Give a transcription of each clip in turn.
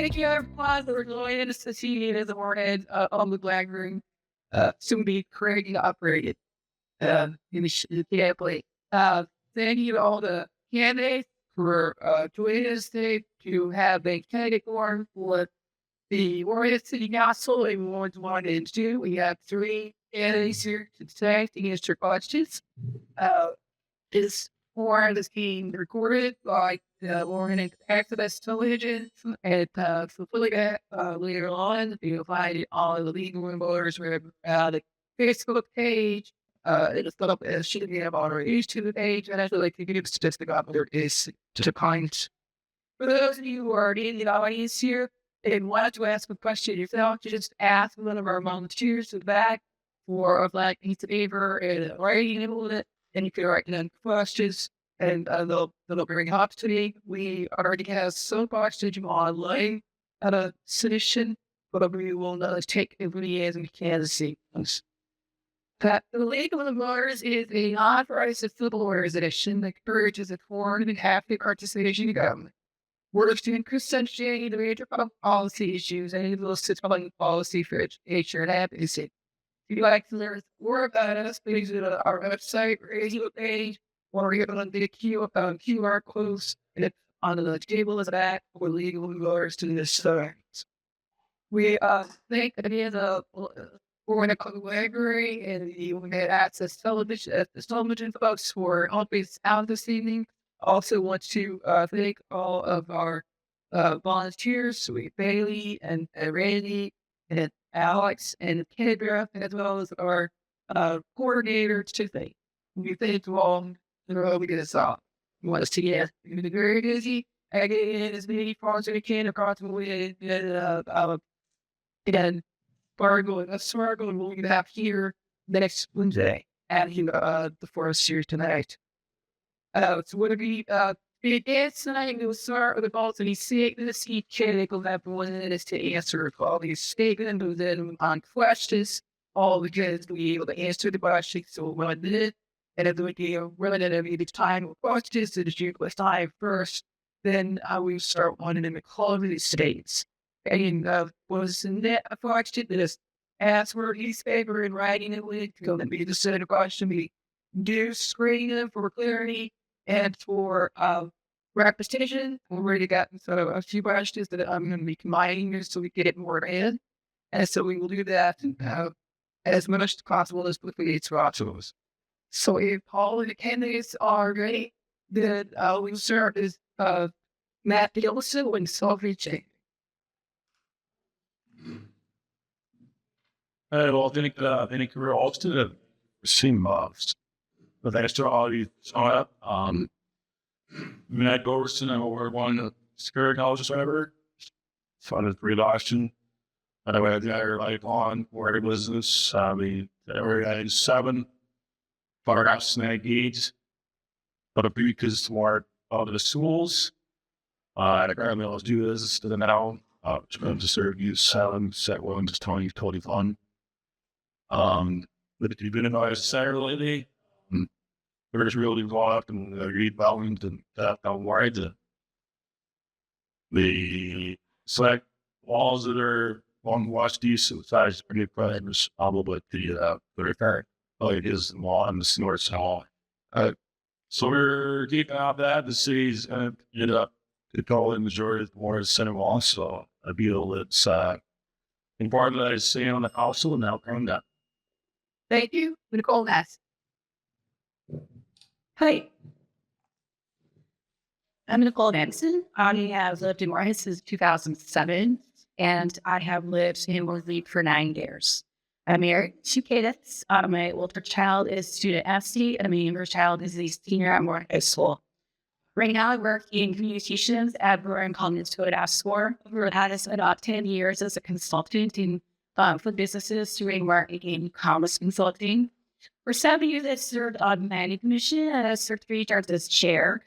Thank you, everyone, for joining us this evening as a warhead on the Black Room, soon be creating operated in the family. Thank you to all the candidates for joining us today to have a candidate forum for the Warrior City Council in Wards 1 and 2. We have 3 candidates here today to answer questions. This forum is being recorded by the Warren Activist Television, and fully later on, you'll find all of the legal voters where the Facebook page. It'll set up as should be on our YouTube page, and actually, like, you can give a statistic up there is to find. For those of you who are in the audience here and wanted to ask a question yourself, just ask one of our volunteers in the back for a black piece of paper and writing it with it, and you can write down questions, and they'll bring it up to me. We already have some questions online at a submission, but we will take as many as we can to see those. The League of the Voters is a non-partisan civil organization that encourages informed and happy participation in government. Works to increase sensitivity to major public policy issues and elicits public policy for education and advocacy. If you'd like to learn more about us, please visit our website, radio page, or you're on the QR codes, and it's on the table is that for League of the Voters to this service. We thank again for the library and the Internet Access television folks for helping us out this evening. Also want to thank all of our volunteers, Sweet Bailey and Randy and Alex and Kendra, as well as our coordinators today. We thank you all for we get us off. We want to see you. We've been very busy. I get in as many farms as we can across the way. And Fargo and Fargo, and we'll be back here next Wednesday at the forest here tonight. So what we dance tonight, we'll start with the balls and he's saying this each candidate will have 1 minute to answer all these statements, and then on questions, all the candidates will be able to answer the questions. So 1 minute, and if we're running out of time with questions, so just use time first, then we start one in the closing states. And was the net a question that is asked for his paper in writing it with, going to be the set of questions we do screen them for clarity and for repetition. We already got a few questions that I'm going to be combining here so we get it more in. And so we will do that as much as possible as quickly as possible. So if all of the candidates are ready, then we'll start as Matt Gilson and Sophie Chang. Well, I think we're all to the same box. But thanks to all you saw up. Matt Gorson, I'm over one Spirit College whatever. Funded 3 auction. We had the other lifelong work business. We had 7 firehouse snag gates. But a because more of the schools. I currently let's do this to the now. To serve you 7 set 1 to 20 fun. But if you've been in our center lately, there's really involved and read volumes and that wide the select walls that are on watch decent size pretty progress probably the repair. Oh, it is the wall and the north hall. So we're keeping out that the city's gonna end up to call in majority of the more center wall, so I feel it's important that I stay on the council and now come down. Thank you, Nicole Nass. Hi. I'm Nicole Nansen. I have lived in Warhead since 2007, and I have lived in Woodley for 9 years. I'm married to 2 kids. My older child is student FC, and my younger child is a senior at Moore High School. Right now, I work in communications at Roaring Commons Code Astor. I've had about 10 years as a consultant in for businesses doing marketing and commerce consulting. For 7 years, I served on the Planning Commission and I served 3 terms as chair.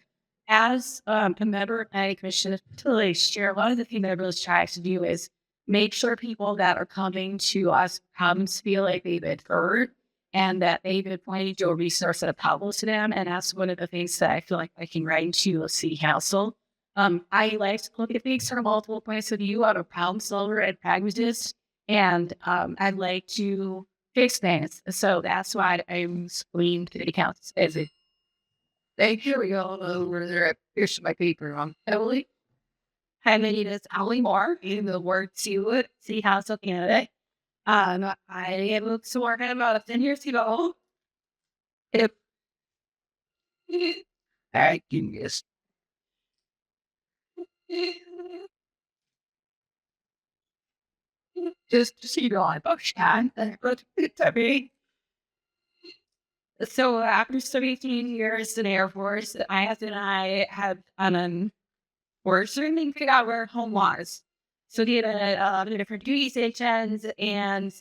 As a member of the Planning Commission, particularly chair, a lot of the things I really try to do is make sure people that are coming to us feel like they've been heard and that they've been pointed to a resource that is helpful to them. And that's one of the things that I feel like I can write into a city council. I like to look at things from multiple points of view. I'm a problem solver and pragmatist, and I like to fix things. So that's why I'm screened to the accounts as it. Thank you. We all know where they're at. Here's my paper on Emily. And then it is Emily Moore in the word to see how it's looking at it. I am to work at about 10 years ago. If I can guess. Just to see on Buckshot, but to me. So after 17 years in the Air Force, I have we're certainly figured out where home was. So we had the different duty stations and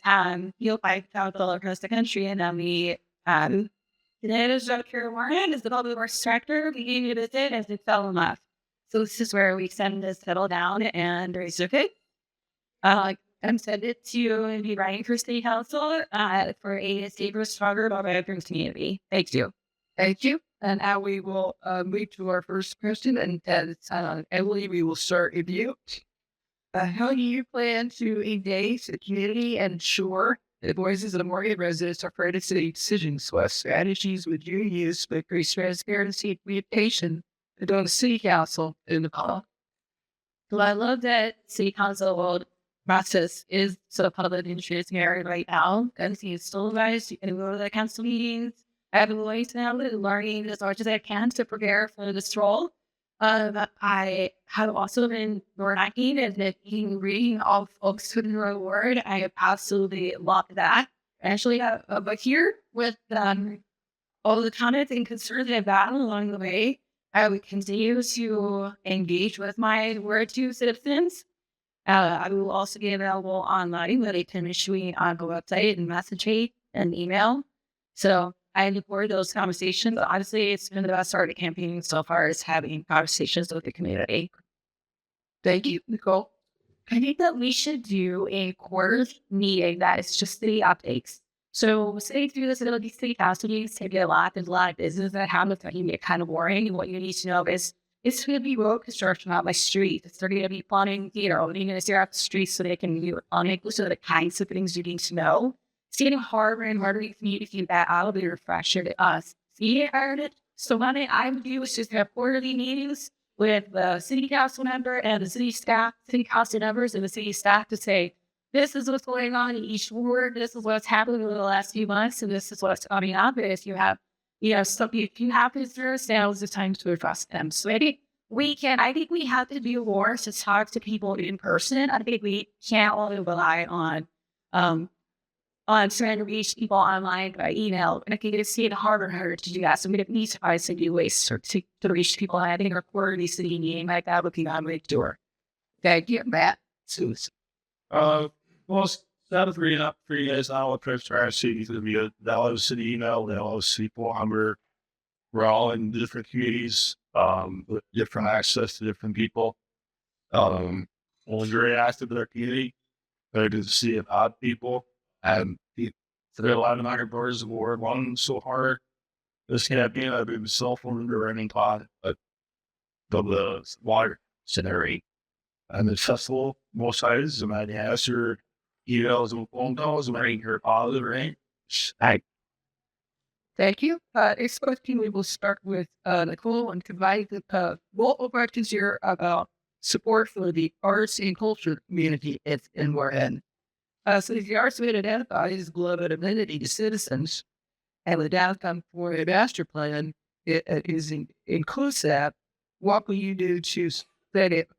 field fights out all across the country, and then we did a South Carolina as the public works director. We gave it a visit as it fell in love. So this is where we send to settle down and raise your kids. I'm sent it to be running for state council for a safer, stronger, more vibrant community. Thank you. Thank you. And now we will move to our first question, and Emily, we will start with you. How do you plan to engage the community and ensure the voices of the Morgan residents are heard in city decisions? What strategies would you use to increase transparency and communication between the city council and the public? Well, I love that city council process is so public and transparent right now. And it's still advised you can go to the council meetings. I have a voice now and learning as much as I can to prepare for this role. I have also been working and reading all folks within the word. I have absolutely loved that. Actually, but here with all the comments and concerns I've gotten along the way, I would continue to engage with my Word 2 citizens. I will also be available online that I can issue on the website and message and email. So I look forward to those conversations. Honestly, it's been the best part of campaigning so far is having conversations with the community. Thank you, Nicole. I think that we should do a quarterly meeting that is just city updates. So sitting through this, it'll be city council meetings take a lot. There's a lot of business that happens that can get kind of boring. And what you need to know is it's going to be road construction on my street. It's going to be planning, you're going to stare out the streets so they can be planning. So the kinds of things you need to know. It's getting harder and harder to communicate that out of the refresher to us. See, so what I would do is just have quarterly meetings with the city council member and the city staff, city council members and the city staff to say, this is what's going on in each ward. This is what's happened over the last few months. And this is what's coming up. And if you have, if you have concerns, now is the time to address them. So I think I think we have to do more to talk to people in person. I think we can't only rely on trying to reach people online by email. And I think it's getting harder and harder to do that. So we need to find some new ways to reach people. And I think our quarterly city meeting like that would be on way to do it. Thank you, Matt. Susan. Well, that was reading up for you guys now. What transparency is going to be a Dallas City email, Dallas City phone number. We're all in different communities, with different access to different people. We're very active in our community. Very good to see about people. And there are a lot of entrepreneurs who are running so hard. This campaign, I've been self-funded or any pot, but the water scenario. And the festival, most sides, and I answer emails and phone calls, and I hear positive, right? Thank you. Next question, we will start with Nicole and provide multiple questions here about support for the arts and culture community in Warhead. So the arts we identify as beloved amenity to citizens, and the downtown Florida master plan is inclusive. What will you do to set it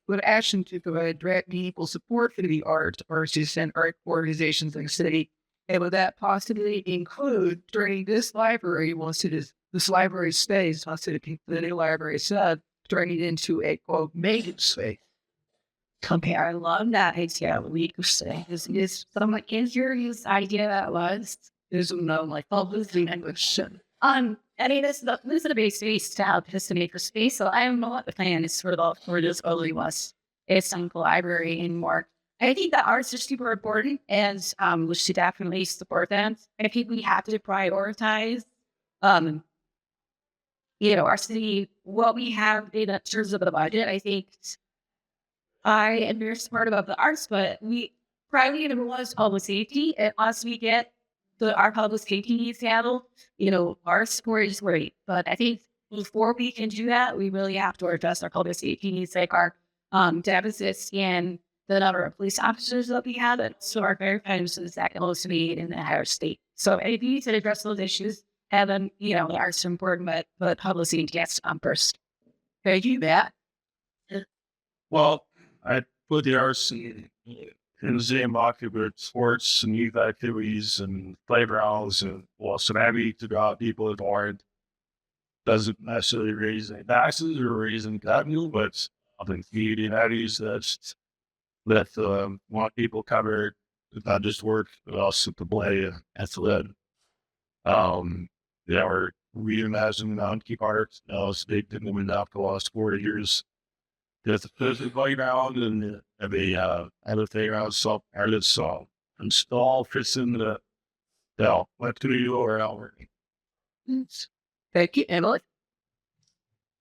with action to provide direct meaningful support for the arts and art organizations in the city? And would that possibly include turning this library, this library space, once it the new library said, turning it into a quote maintenance space? Okay, I love that idea. We could say is someone easier use idea that was is like publicly English. I mean, this is a big space to have this to make a space. So I don't know what the plan is for this early was. It's not the library anymore. I think that arts are super important, and we should definitely support them. I think we have to prioritize our city, what we have in terms of the budget. I think I am very smart about the arts, but we probably number one is public safety. And once we get our public safety needs handled, our support is great. But I think before we can do that, we really have to address our public safety needs, like our deficits and the number of police officers that we have. And so our verifiers is that close to be in the entire state. So if you need to address those issues, and then, the arts are important, but public safety has to come first. Thank you, Matt. Well, I put the arts in the same bucket with sports and youth activities and playgrounds and some happy to draw people involved. Doesn't necessarily raise any taxes or raise any revenue, but I think community values that want people covered, not just work, but also to play at the lead. We're reimagining on-key parks. It's big thing we now for the last 40 years. There's a playground and a playground so install fits in the what do you or our Thank you, Emily.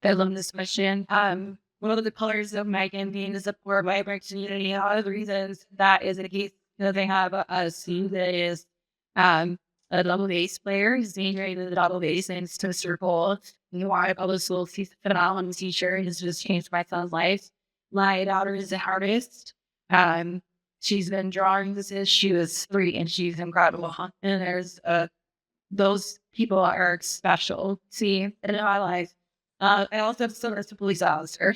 I love this question. One of the pillars of my campaign is support vibrant community. A lot of the reasons that is the case, they have a team that is a double bass player. He's being rated the double bass thanks to Mr. Cole. Why public school, he's a phenomenal teacher. He's just changed my son's life. My daughter is an artist. She's been drawing since she was 3, and she's incredible. And there's those people are special. See, in my life. I also have son as a police officer.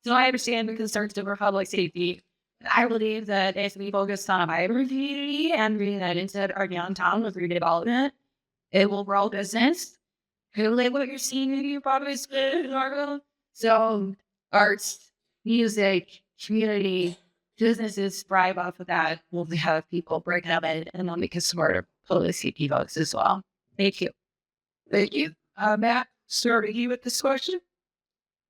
So I understand the concerns over public safety. I believe that if we focus on a vibrant community and bring that into our downtown with redevelopment, it will grow business. Like what you're seeing in your probably so arts, music, community, businesses thrive off of that. We'll have people break up and they'll make us smarter public safety folks as well. Thank you. Thank you. Matt, starting you with this question.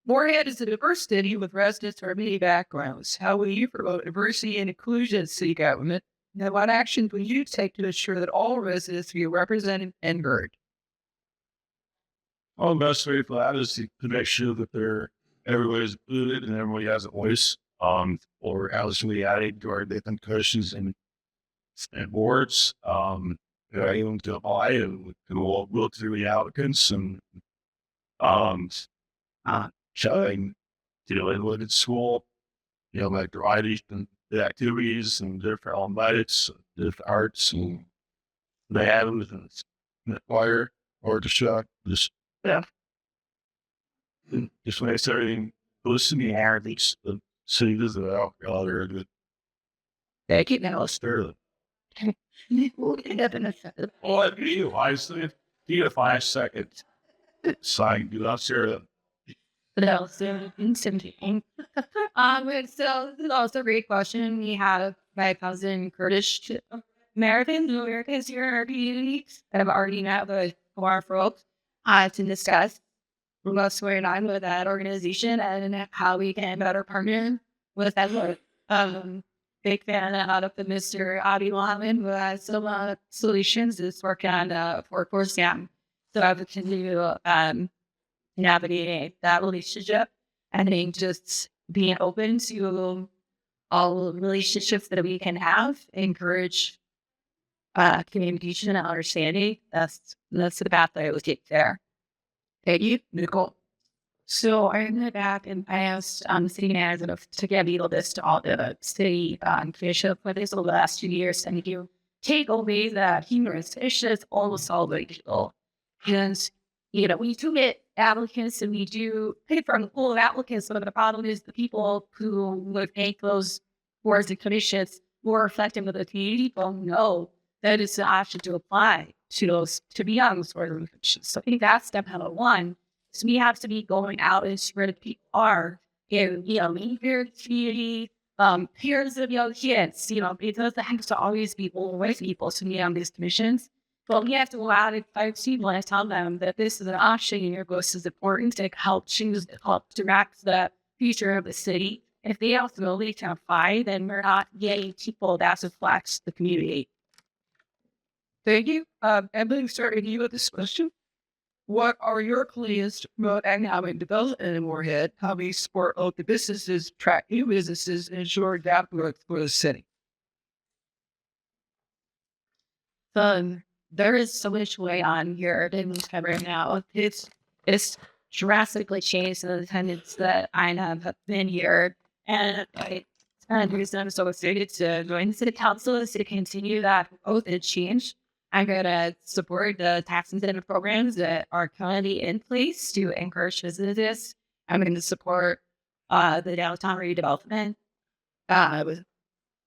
Morehead is a diverse city with residents from many backgrounds. How will you promote diversity and inclusion in city government? And what actions will you take to ensure that all residents feel represented and heard? Well, the best way for that is to make sure that everybody's included and everybody has a voice. Or else we added to our different cushions and boards. Even to apply and we'll look through the applicants and showing, look at school, like varieties and the activities and different athletics, different arts and they have them in the choir or just just makes everything listen to me at least the cities that are good. Thank you, now. Sterling. Well, you, I said, give it 5 seconds. Sign, do not share them. No, so instantly. So this is also a great question. We have my cousin Kurdish Americans here in our community that have already met with our folks to discuss what's going on with that organization and how we can better partner with that. Big fan out of the Mr. Avi Muhammad who has some solutions is working on workforce scam. So I would continue navigating that relationship. I think just being open to all relationships that we can have, encourage communication and understanding. That's the path that I would take there. Thank you, Nicole. So I went back and I asked the city manager to get me a list to all the city commission for this over the last 2 years, and you take away the humorous issues, almost all the people. And we do get applicants and we do pay from the pool of applicants, but the problem is the people who would make those boards and commissions more effective with the community don't know that it's an option to apply to those, to be on those boards and commissions. So I think that's step number one. So we have to be going out and see where the people are, and here the community, peers of young kids, it doesn't have to always be old white people to be on these commissions. But we have to go out and find people and tell them that this is an option and your voice is important to help direct the future of the city. If they also they can apply, then we're not getting people that reflects the community. Thank you. Emily, starting you with this question. what are your plans to promote economic development in Moorhead? How we support local businesses, attract new businesses, and ensure job growth for the city? So there is so much going on here in Moorhead right now. It's drastically changed in the attendance that I have been here. And the reason I'm so excited to join the city council is to continue that growth and change. I'm going to support the tax incentive programs that are currently in place to encourage businesses. I'm going to support the downtown redevelopment. I'm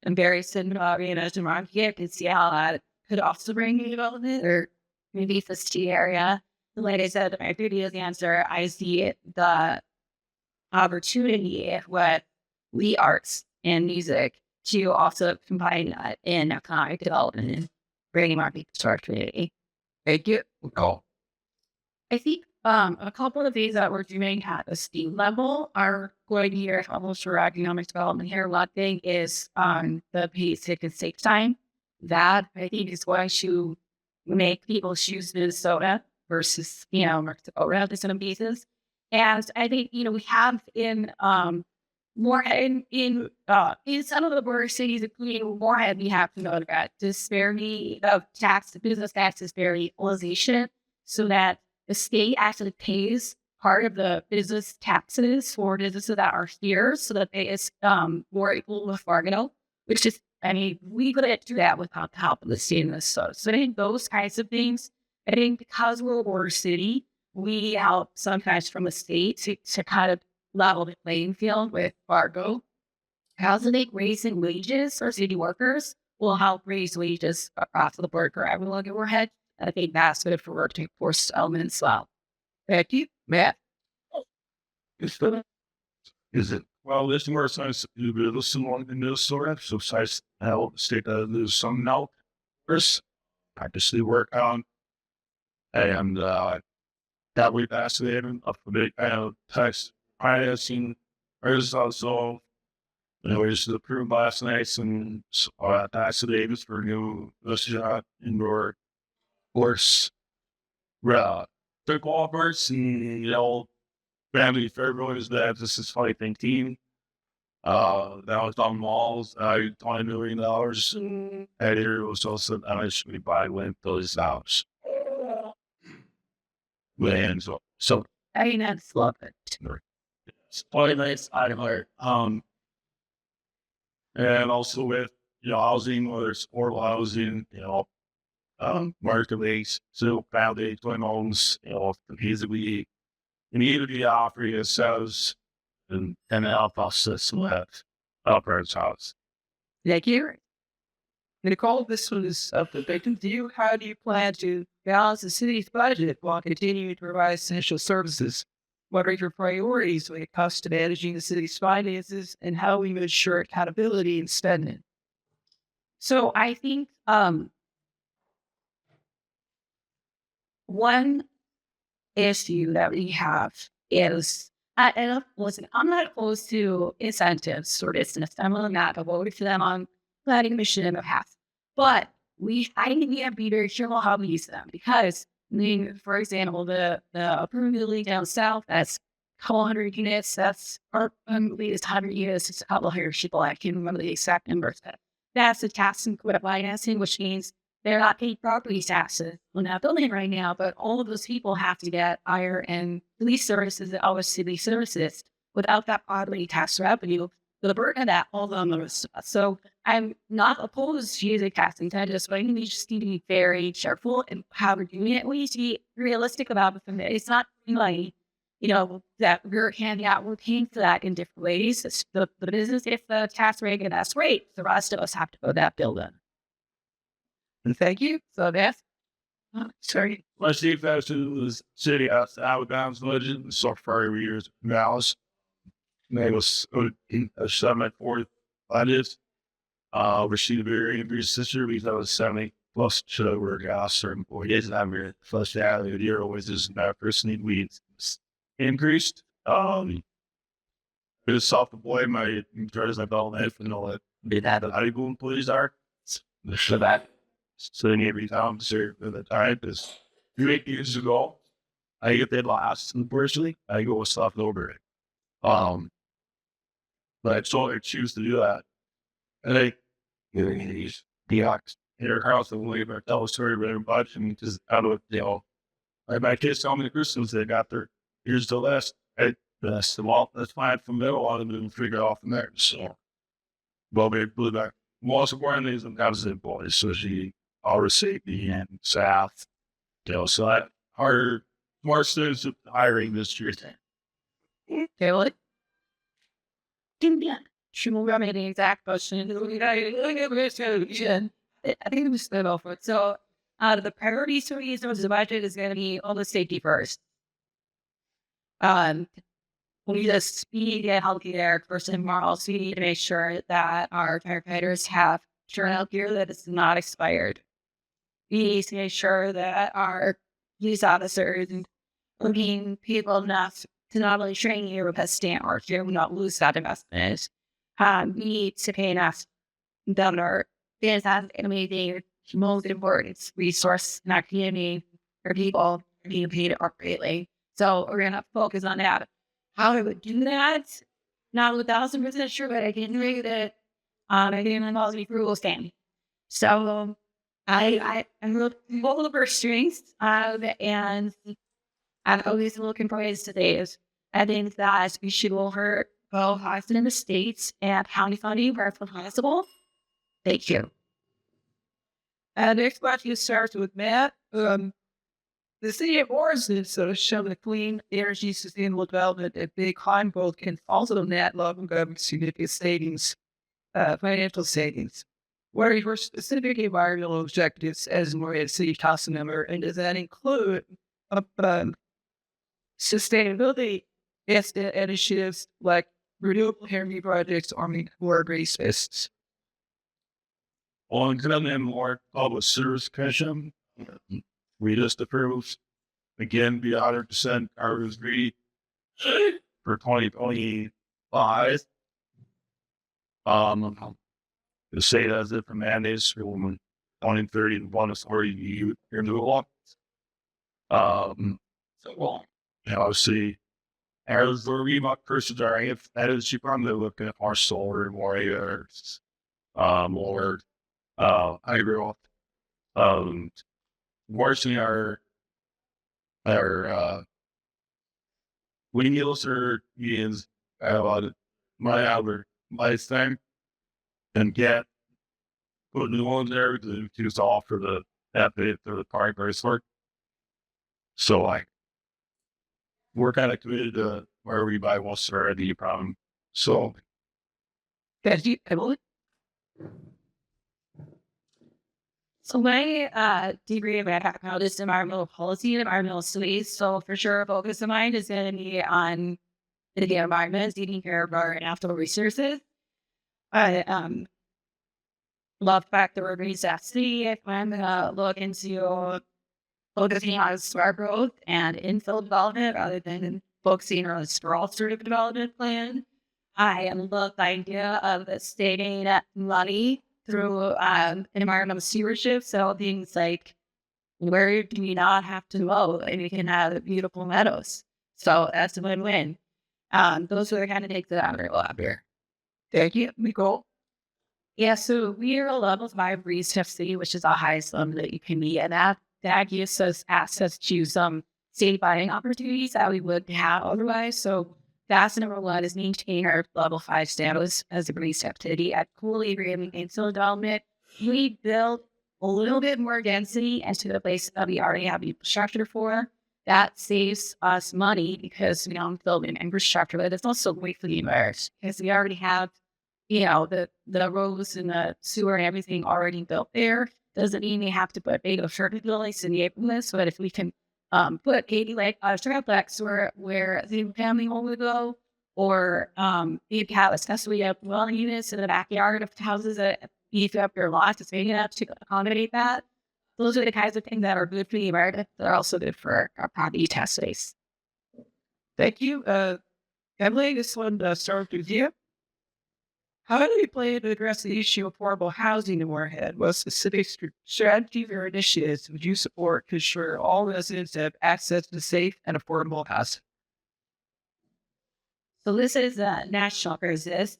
very similar, around here to see how that could also bring new development or maybe this tea area. Like I said, my previous answer, I see the opportunity with the arts and music to also combine that in economic development and bringing more people to our community. Thank you. Call. I think a couple of things that we're doing at the state level are going to be almost for economic development here. One thing is the basic and safe time. That I think is going to make people choose Minnesota versus, Minnesota in some cases. And I think, we have in Moorhead, in some of the border cities, including Moorhead, we have to know that disparity of business tax disparity equalization, so that the state actually pays part of the business taxes for businesses that are here, so that they is more equal with Fargo, which is, we couldn't do that without the help of the state of Minnesota. So I think those kinds of things, I think because we're a border city, we help sometimes from the state to kind of level the playing field with Fargo. I think raising wages for city workers will help raise wages across the board for everyone in Moorhead. I think that's good for working force element as well. Thank you, Matt. Is it? Well, there's more science to do with someone in Minnesota, so besides how the state there's some now first practically work on and that we passed it up a big tax financing is also was approved last night and tax savings for new indoor course football courts and family February is that this is 2019. That was on malls, $20 million. And it was also actually by when those house. And so I that's love it. it's probably nice item here. And also with housing, whether it's affordable housing, market rates, so family twin homes, easily immediately offering ourselves and help us with our house. Thank you. Nicole, this one is of the victim to you. How do you plan to balance the city's budget while continuing to provide essential services? What are your priorities when it comes to managing the city's finances, and how we ensure accountability in spending? So I think one issue that we have is, and listen, I'm not opposed to incentives for business. I'm really not opposed to them on planning commission in the past. But I think we have to be very careful how we use them, because, for example, the approved building down south, that's a couple hundred units, that's, or it's 100 units, it's a couple hundred people, I can't remember the exact numbers. That's the tax and credit financing, which means they're not paying property taxes on that building right now, but all of those people have to get fire and police services and other city services. Without that property tax revenue, the burden of that all on the rest of us. So I'm not opposed to using tax incentives, but I think we just need to be very careful in how we're doing it. We need to be realistic about it. It's not like, that we're handing out, we're paying for that in different ways. It's the business, if the tax rate, and that's great. The rest of us have to go that building. And thank you. So that's sorry. My state festival was city outbound legend so far every year's Dallas. Name was a 7-4 budget. Received a very increased sister because I was 70 plus to work out certain employees. And I'm here first out of the year always is that person we increased. It's self-employed, my charges I felt that and all that. They had the valuable employees are. So that. So every time served at the time is 8 years ago. I get that last, unfortunately. I go with stuff over it. But I choose to do that. And he's the ox. Their house and believe I tell a story about everybody and just out of like my kids tell me the Christians they got their ears to last. That's fine from there. A lot of them figure out from there. So, well, we believe that most importantly is the positive boys. So she always safety and south. So that harder, more students hiring this year. Okay, well, she will run me the exact question. I think it was split off it. So, the priorities for these the budget is going to be all the safety first. We just need a healthcare first and foremost. We need to make sure that our firefighters have turnout gear that is not expired. We need to make sure that our police officers are being people enough to not only train you with a stamp or to not lose that investment. We need to pay enough that are fantastic, amazing, most important resource in our community for people being paid appropriately. So we're going to focus on that. How I would do that, not 1,000% sure, but I can tell you that I think it involves me frugal stand. So I'm all over strengths, and I'm always looking for ways to save. I think that we should offer both Austin in the states and county funding where possible. Thank you. Next question starts with Matt. The city of Morrison has shown that clean energy sustainable development at Big Climb both can also net local government significant savings, financial savings. What are your specific environmental objectives as a city council member, and does that include sustainability initiatives like renewable energy projects or green spaces? On Government more Public Service Commission, we just approved again be 100% carbon free for 2025. The state has different mandates for 2030 and 140 renewable. Obviously, as the remote persons are, if that is, you probably looking at more solar, more ARs, more hydro. Unfortunately, our windmills are means my lifetime and get put new ones there to solve for the bit for the primary work. So we're kind of committed to where we buy most of our the problem. So Thank you, Emily. So my degree of background is environmental policy and environmental studies. So for sure, a focus of mine is going to be on the environment, taking care of our natural resources. I love the fact that we're a necessity. I'm going to look into focusing on smart growth and infill development rather than focusing on a sprawl sort of development plan. I love the idea of saving money through environmental stewardship. So things like, where do we not have to mow and we can have beautiful meadows? So that's a win-win. Those are the kind of things that I'm going to go after. Thank you, Nicole. Yeah, so we are a level 5 rehab city, which is the highest level that you can be. And that gives us access to some state buying opportunities that we wouldn't have otherwise. So that's number one, is maintaining our level 5 status as a rehab city. I fully agree with infill development. We build a little bit more density into the places that we already have infrastructure for. That saves us money because we don't build an infrastructure, but it's also great for the environment because we already have, the roads and the sewer and everything already built there. Doesn't mean we have to put big apartment buildings in the neighborhoods, but if we can put maybe like a triplex where the family home would go, or you have accessory dwelling units in the backyard of houses that beef up your lots, it's big enough to accommodate that. Those are the kinds of things that are good for the environment. They're also good for our property tax base. Thank you. Emily, this one starts with you. How do you plan to address the issue of affordable housing in Moorhead? What specific strategies or initiatives would you support to ensure all residents have access to safe and affordable housing? So this is a national crisis,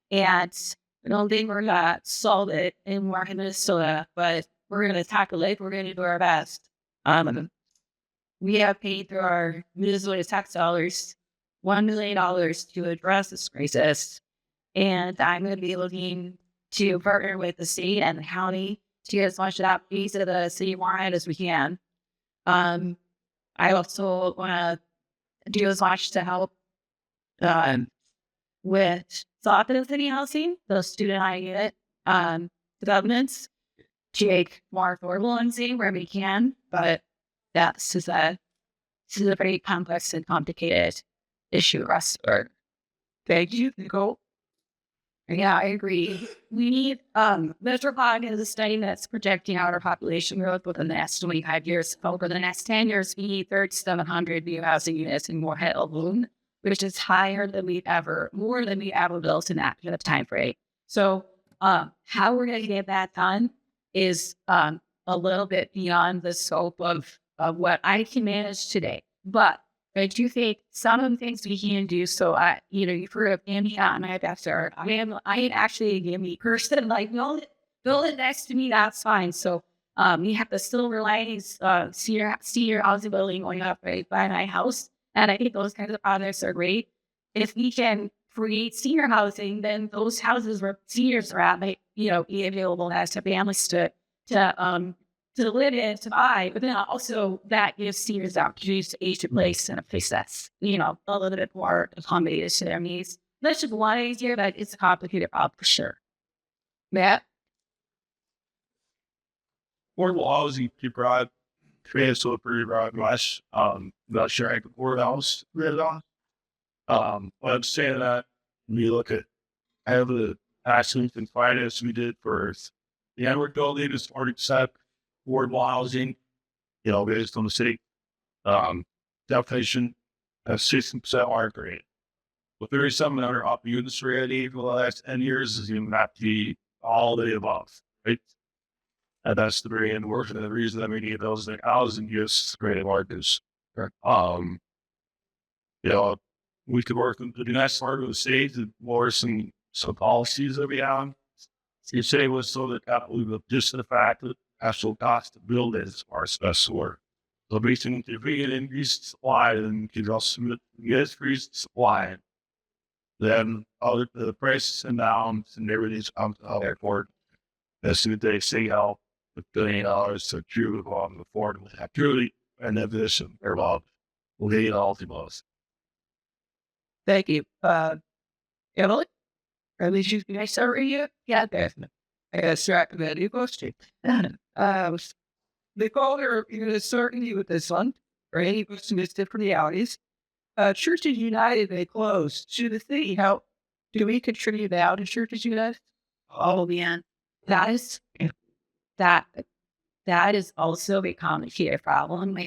and I don't think we're gonna solve it in Markham, Minnesota, but we're gonna tackle it. We're gonna do our best. We have paid through our Minnesota tax dollars $1 million to address this crisis, and I'm going to be looking to partner with the state and the county to get as much of that piece of the city of Warren as we can. Um, I also want to do as much to help with soften city housing, the student high unit developments, to make more affordable housing where we can. But this is a very complex and complicated issue for us. Thank you, Nicole. Yeah, I agree. We need Metropolitan is a study that's projecting out our population growth within the next 25 years. Over the next 10 years, we need 3,700 new housing units in Moorhead alone, which is more than we ever built in that time frame. So how we're going to get that done is a little bit beyond the scope of what I can manage today. But I do think some of the things we can do. So you've heard of Andy on my backyard. I am actually a gimme person. Like build it next to me. That's fine. So we have the Silver Linings senior housing building going up right by my house, and I think those kinds of projects are great. If we can create senior housing, then those houses where seniors are at might be available as to families to live in, to buy, but then also that gives seniors the opportunities to age in place in a place that's, a little bit more accommodated to their needs. That's just one idea, but it's a complicated problem for sure. Matt? Affordable housing, pretty broad. So pretty broad brush. Not sure I could afford a house really on. But I'm saying that when you look at, I have the passion and finance we did for the Edward building is 40% affordable housing, based on the city definition of 60% market rate. With 37 other up units already for the last 10 years is even not be all the above, right? And that's the very end work. And the reason that we need those housing use great markets. We could work with the next part of the state to more some policies that we have. You say was so that just the fact that actual cost to build it are special. So basically, if we get increased supply, then you can also get increased supply. Then the prices and down and everything's comes out airport. As soon as they say help with $1 billion to truly affordable, truly and then this or well, we'll get all the most. Thank you. Emily? At least you can start you? Yeah, definitely. I got distracted by the question. Nicole, you're going to start you with this one. Or any question is different realities. Churches United, they closed. Should the city help? Do we contribute now to Churches United? Oh man, that is also a complicated problem.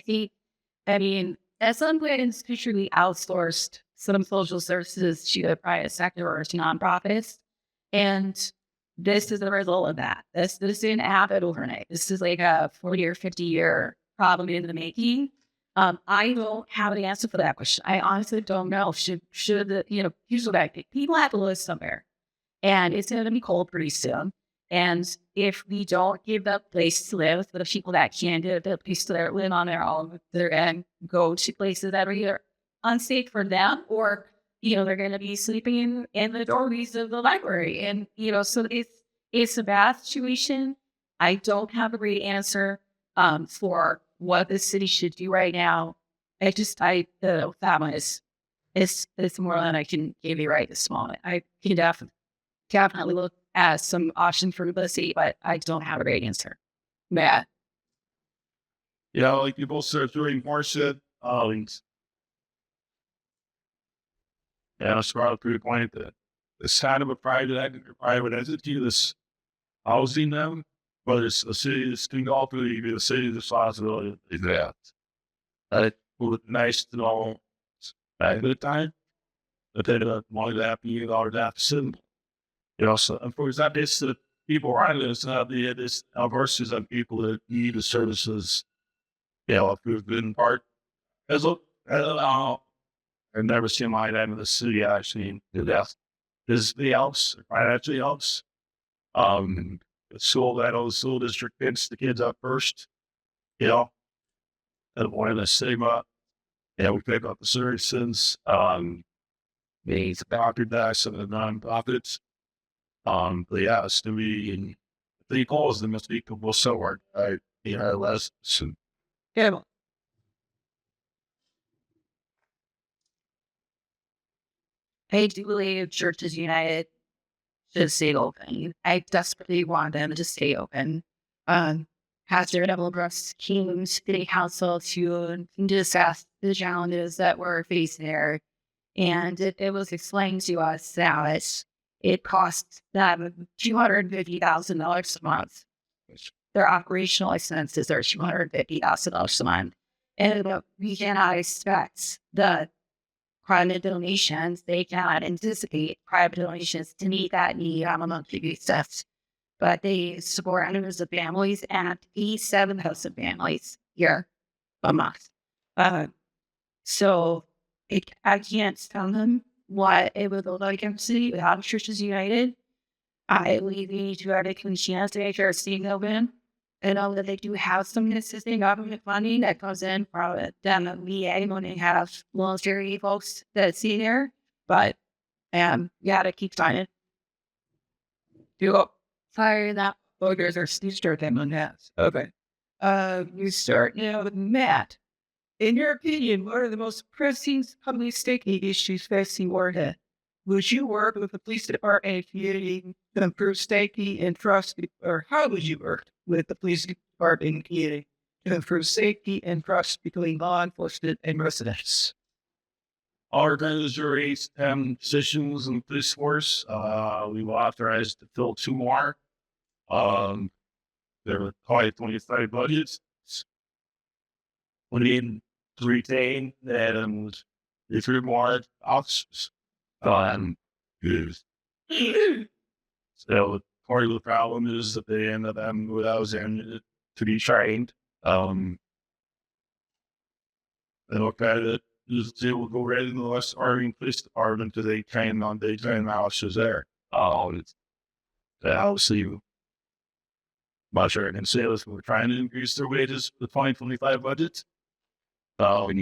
At some point, institutionally outsourced some social services to the private sector or to nonprofits, and this is the result of that. This didn't happen overnight. This is like a 40 or 50-year problem in the making. I don't have an answer for that question. I honestly don't know. Should here's what I think. People have to live somewhere, and it's going to be cold pretty soon. And if we don't give them a place to live for the people that can get a place to live on their own, they're going to go to places that are either unsafe for them or, they're going to be sleeping in the doorways of the library. And, so it's a bad situation. I don't have a great answer for what the city should do right now. That one it's more than I can give you right this moment. I can definitely look at some options for the city, but I don't have a great answer. Matt? Like people start doing more shit. It's brought up to the point that the side of a private entity that's housing them, but it's the city that's going to ultimately be the city's responsibility to do that. It would be nice to know back at the time that they don't want that being our deficit. So of course, not just the people around us, this versus on people that need the services, who've been part as a, I've never seen my name in the city actually do that. This helps, financially helps. The school district picks the kids up first, and one of the stigma, we pick up the services, the doctor does some of the nonprofits. But yeah, it's to be, and the goal is the most equal so hard, less. Yeah. I do believe Churches United should stay open. I desperately want them to stay open. Pastor Neville Brooks came to City Council to discuss the challenges that we're facing there. And it was explained to us that it costs them $250,000 a month. Their operational expenses are $250,000 a month. And we cannot expect the private donations. They cannot anticipate private donations to meet that need on a monthly basis. But they support hundreds of families and 87,000 families here a month. So I can't tell them what it would look like in the city without Churches United. I believe we need to have a chance to make sure it's staying open. I know that they do have some assisting government funding that comes in from them VA when they have military folks that see there. But you gotta keep signing. You Fire that. there's our start them on that. Okay. You start now with Matt. In your opinion, what are the most pressing public safety issues facing Warhead? Would you work with the police department and community to improve safety and trust, or how would you work with the police department and community to improve safety and trust between law enforcement and residents? Our organizers are 8 positions in the police force. We were authorized to fill 2 more. There were probably 25 budgets. We need to retain and if you're more officers. So part of the problem is that they end up without them to be trained. They look at it is they will go right in the West Army Police Department because they train officers there. Obviously, not sure I can say this, but we're trying to increase their wages for the 2025 budget. That's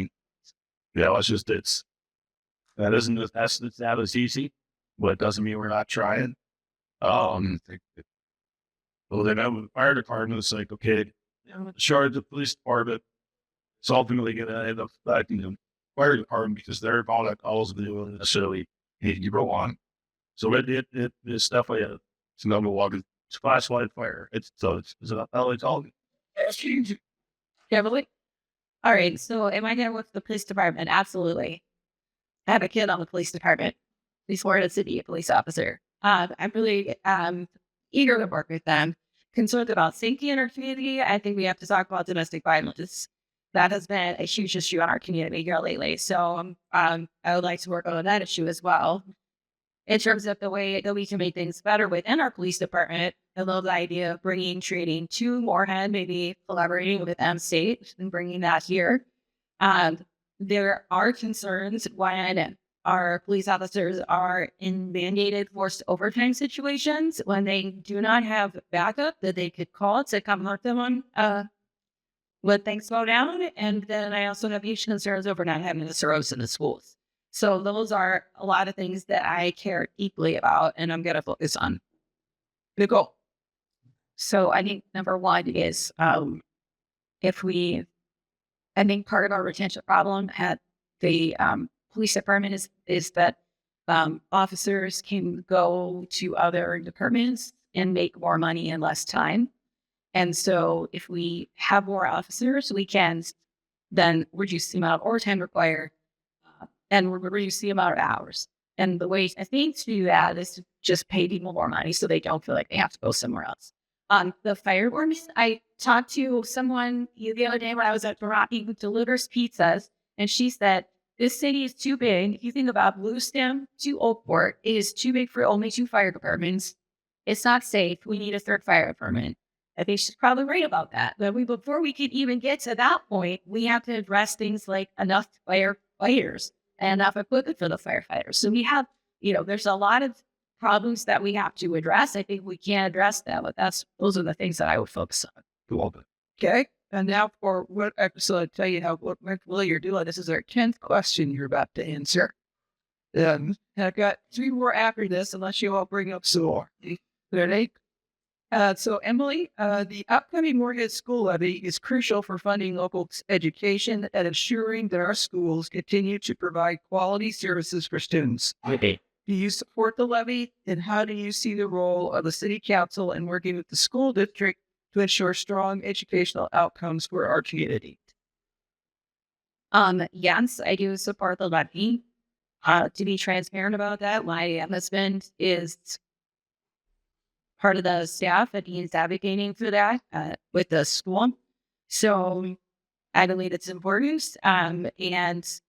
not as easy, but it doesn't mean we're not trying. Well, then the fire department is like, okay, charge the police department. It's ultimately going to end up affecting the fire department because they're all that calls they don't necessarily need to go on. So it's definitely it's number one. It's classified fire. It's not LA called. Beverly? All right. So am I there with the police department? Absolutely. I have a kid on the police department. He's Florida City, a police officer. I'm really eager to work with them. Concerned about safety in our community. I think we have to talk about domestic violence. That has been a huge issue in our community here lately. So I would like to work on that issue as well. In terms of the way that we can make things better within our police department, I love the idea of bringing training to Moorhead, maybe collaborating with M State and bringing that here. There are concerns when our police officers are in mandated forced overtime situations when they do not have backup that they could call to come help them on when things slow down. And then I also have huge concerns over not having the SOROS in the schools. So those are a lot of things that I care deeply about, and I'm going to focus on. Nicole. So I think number one is I think part of our retention problem at the police department is that officers can go to other departments and make more money in less time. And so if we have more officers, we can then reduce the amount of overtime required and reduce the amount of hours. And the way I think to do that is to just pay people more money so they don't feel like they have to go somewhere else. The fire department, I talked to someone the other day when I was at Baraki who delivers pizzas, and she said this city is too big. You think about Bluestem to Oakport, it is too big for only 2 fire departments. It's not safe. We need a 3rd fire department. I think she's probably right about that. But before we could even get to that point, we have to address things like enough firefighters and enough equipment for the firefighters. So we have, there's a lot of problems that we have to address. I think we can address that, but those are the things that I would focus on. Cool. Okay. And now for what episode, I tell you what really you're doing. This is our 10th question you're about to answer. I've got 3 more after this, unless you all bring up some more. Ready? So Emily, the upcoming Moorhead School Levy is crucial for funding local education and ensuring that our schools continue to provide quality services for students. Okay. Do you support the levy, and how do you see the role of the city council in working with the school district to ensure strong educational outcomes for our community? Yes, I do support the levy. To be transparent about that, my husband is part of the staff and he's advocating for that with the school. So I believe it's important. And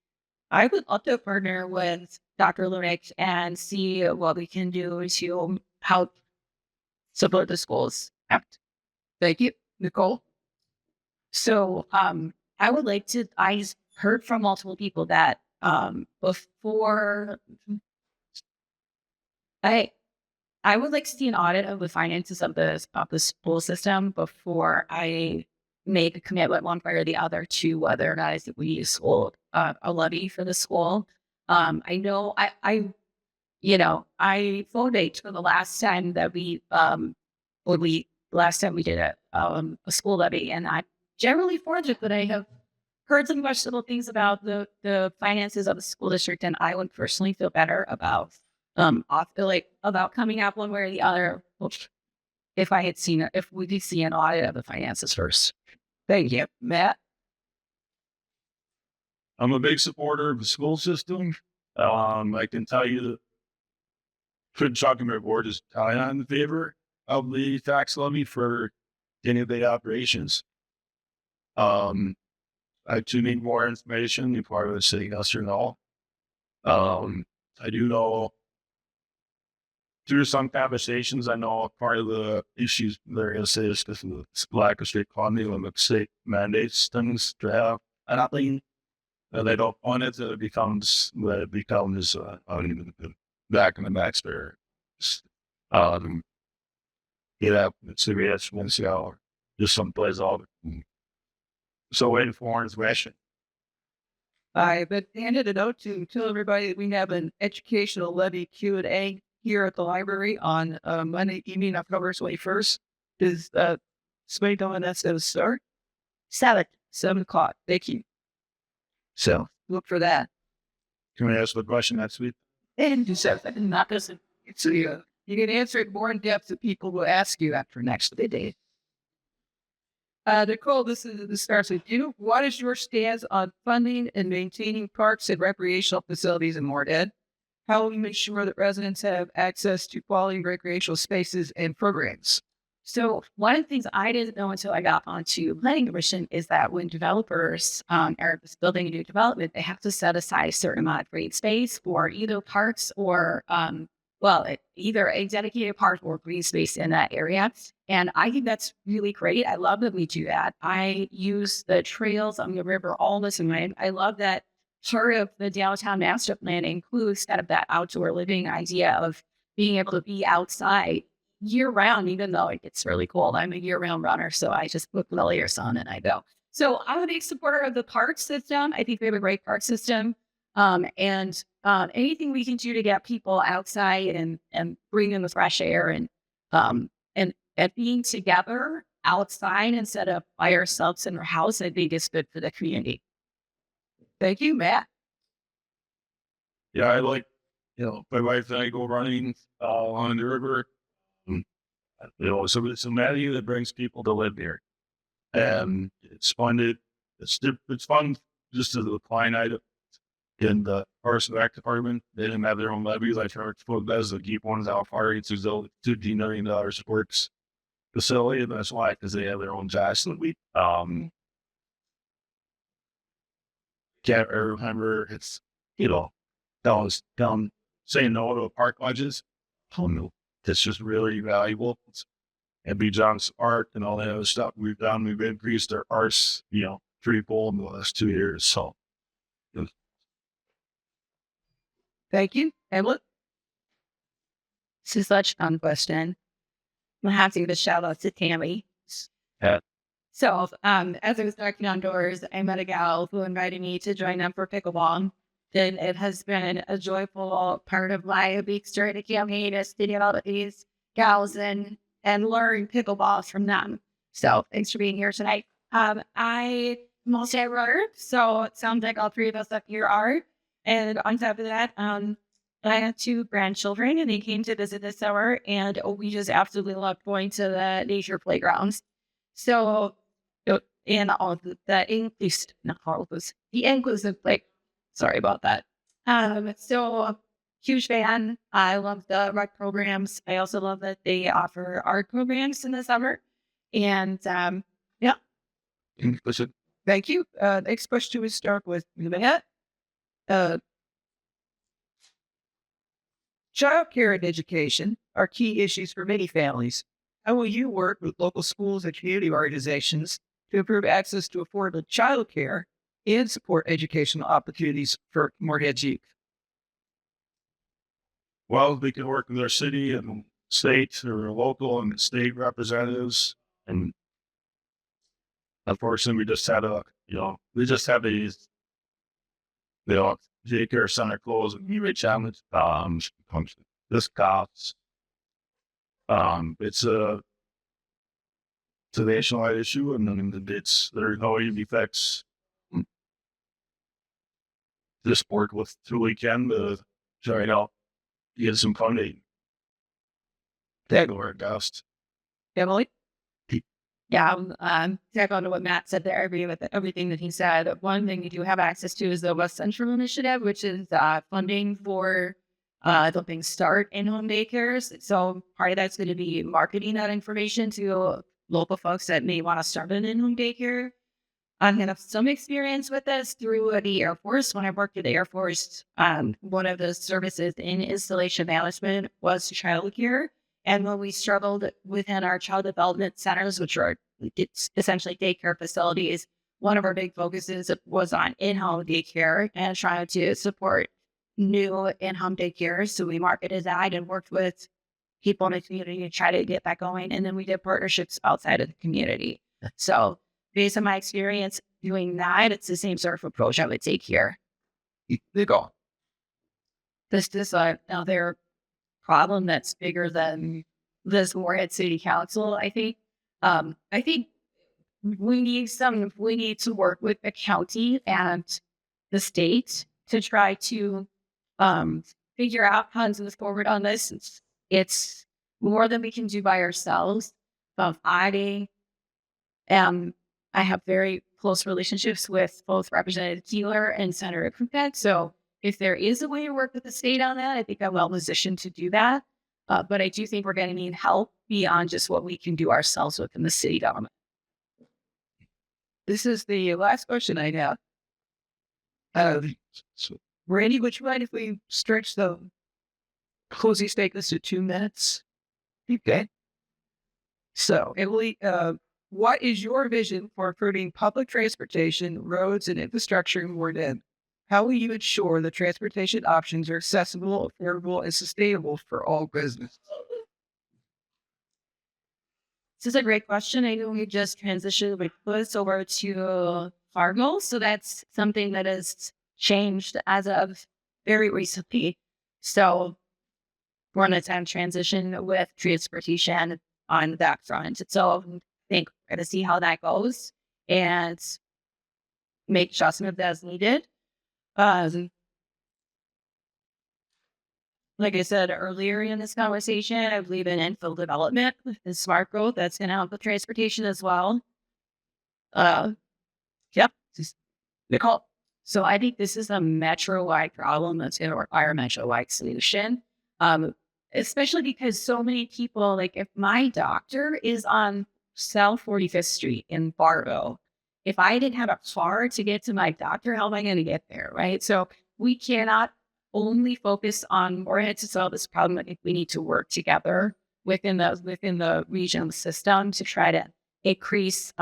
I would love to partner with Dr. Lunick and see what we can do to help support the schools. Thank you. Nicole? So I would like to, I heard from multiple people that before I would like to see an audit of the finances of the school system before I make a commitment one way or the other to whether or not we need a levy for the school. I know I voted for the last time that we did a school levy, and I generally for it, but I have heard some questionable things about the finances of the school district, and I would personally feel better about about coming up one way or the other if we did see an audit of the finances first. Thank you. Matt? I'm a big supporter of the school system. I can tell you that Good Chalkmere Board is in favor of the tax levy for day-to-day operations. I do need more information before I would say yes or no. I do know through some conversations, I know part of the issues there is because of the lack of state funding and the state mandates things to have anything that they don't want it, that it becomes back in the taxpayer. It's serious once just someplace all. So waiting for information. I've been handed a note to tell everybody that we have an educational levy Q&A here at the library on Monday evening, October 21st. Is somebody know when that's going to start? 7 o'clock. Thank you. So look for that. Can we ask the question next week? And you said that not doesn't. So you can answer it more in depth if people will ask you after next day. Nicole, this starts with you. What is your stance on funding and maintaining parks and recreational facilities in Moorhead? How will you make sure that residents have access to quality recreational spaces and programs? So one of the things I didn't know until I got onto planning commission is that when developers are building a new development, they have to set aside a certain amount of green space for either parks or either a dedicated park or green space in that area. And I think that's really great. I love that we do that. I use the trails on the river all the time. I love that part of the downtown master plan includes kind of that outdoor living idea of being able to be outside year round, even though it gets really cold. I'm a year round runner, so I just put the layers on and I go. So I'm a big supporter of the park system. I think we have a great park system. And anything we can do to get people outside and bring in the fresh air and being together outside instead of by ourselves in our house, I think is good for the community. Thank you, Matt. Yeah, I like, my wife and I go running on the river. So it's a value that brings people to live here. And it's fun. It's fun just as a client item. In the Parks and Rec department, they didn't have their own levies. I charged $12 to keep ones out far. It's a $15 million works facility, and that's why, because they have their own jazz. can't remember. It's, down saying no to park budgets. Oh no, it's just really valuable. And be John's art and all that other stuff we've done. We've increased our arts, threefold in the last 2 years. So Thank you. Emily? This is such a fun question. I'm have to give a shout out to Tammy. Yeah. So, as I was knocking on doors, I met a gal who invited me to join them for pickleball. And it has been a joyful part of my weeks during the campaign is to get all of these gals and learn pickleball from them. So thanks for being here tonight. I'm also a runner, so it sounds like all three of us up here are. And on top of that, I have 2 grandchildren, and they came to visit this summer, and we just absolutely love going to the nature playgrounds. So, and all of the inclusive, not all of those, the inclusive play. Sorry about that. So huge fan. I love the rec programs. I also love that they offer art programs in the summer. And yeah. Listen, Thank you. Next question we start with Matt. Child care and education are key issues for many families. How will you work with local schools and community organizations to improve access to affordable child care and support educational opportunities for Morehead youth? well, we can work with our city and state or local and state representatives. And unfortunately, we just had these, daycare center closed and we challenge, this costs. It's a nationwide issue, and then there's no easy fix. Just work with who we can to try to help get some funding. That will work best. Emily? Yeah, tag on to what Matt said there. I agree with everything that he said. One thing we do have access to is the West Central Initiative, which is funding for helping start in-home daycares. So part of that's going to be marketing that information to local folks that may want to start an in-home daycare. I have some experience with this through the Air Force. When I worked at the Air Force, one of the services in installation management was childcare. And when we struggled within our child development centers, which are it's essentially daycare facilities, one of our big focuses was on in-home daycare and trying to support new in-home daycares. So we marketed that and worked with people in the community to try to get that going. And then we did partnerships outside of the community. So based on my experience doing that, it's the same sort of approach I would take here. Go. This is another problem that's bigger than this Morehead City Council. I think we need to work with the county and the state to try to figure out how to move forward on this. It's more than we can do by ourselves. I have very close relationships with both Representative Keeler and Senator Crooked. So if there is a way to work with the state on that, I think I'm well positioned to do that. But I do think we're going to need help beyond just what we can do ourselves within the city government. This is the last question I have. Randy, would you mind if we stretch the closing statements to 2 minutes? Okay. So, Emily, what is your vision for improving public transportation, roads, and infrastructure in Morehead? How will you ensure the transportation options are accessible, affordable, and sustainable for all residents? This is a great question. I know we just transitioned with Buzz over to Fargo, so that's something that has changed as of very recently. So we're on a time transition with transportation on that front. So I think we're going to see how that goes and make adjustments as needed. Like I said earlier in this conversation, I believe in infill development and smart growth. That's going to help with transportation as well. Yep. Nicole. So I think this is a metro-wide problem that's going to require a metro-wide solution. Especially because so many people, like if my doctor is on South 45th Street in Fargo, if I didn't have a car to get to my doctor, how am I going to get there? Right. So we cannot only focus on Moorhead to solve this problem. I think we need to work together within the regional system to try to increase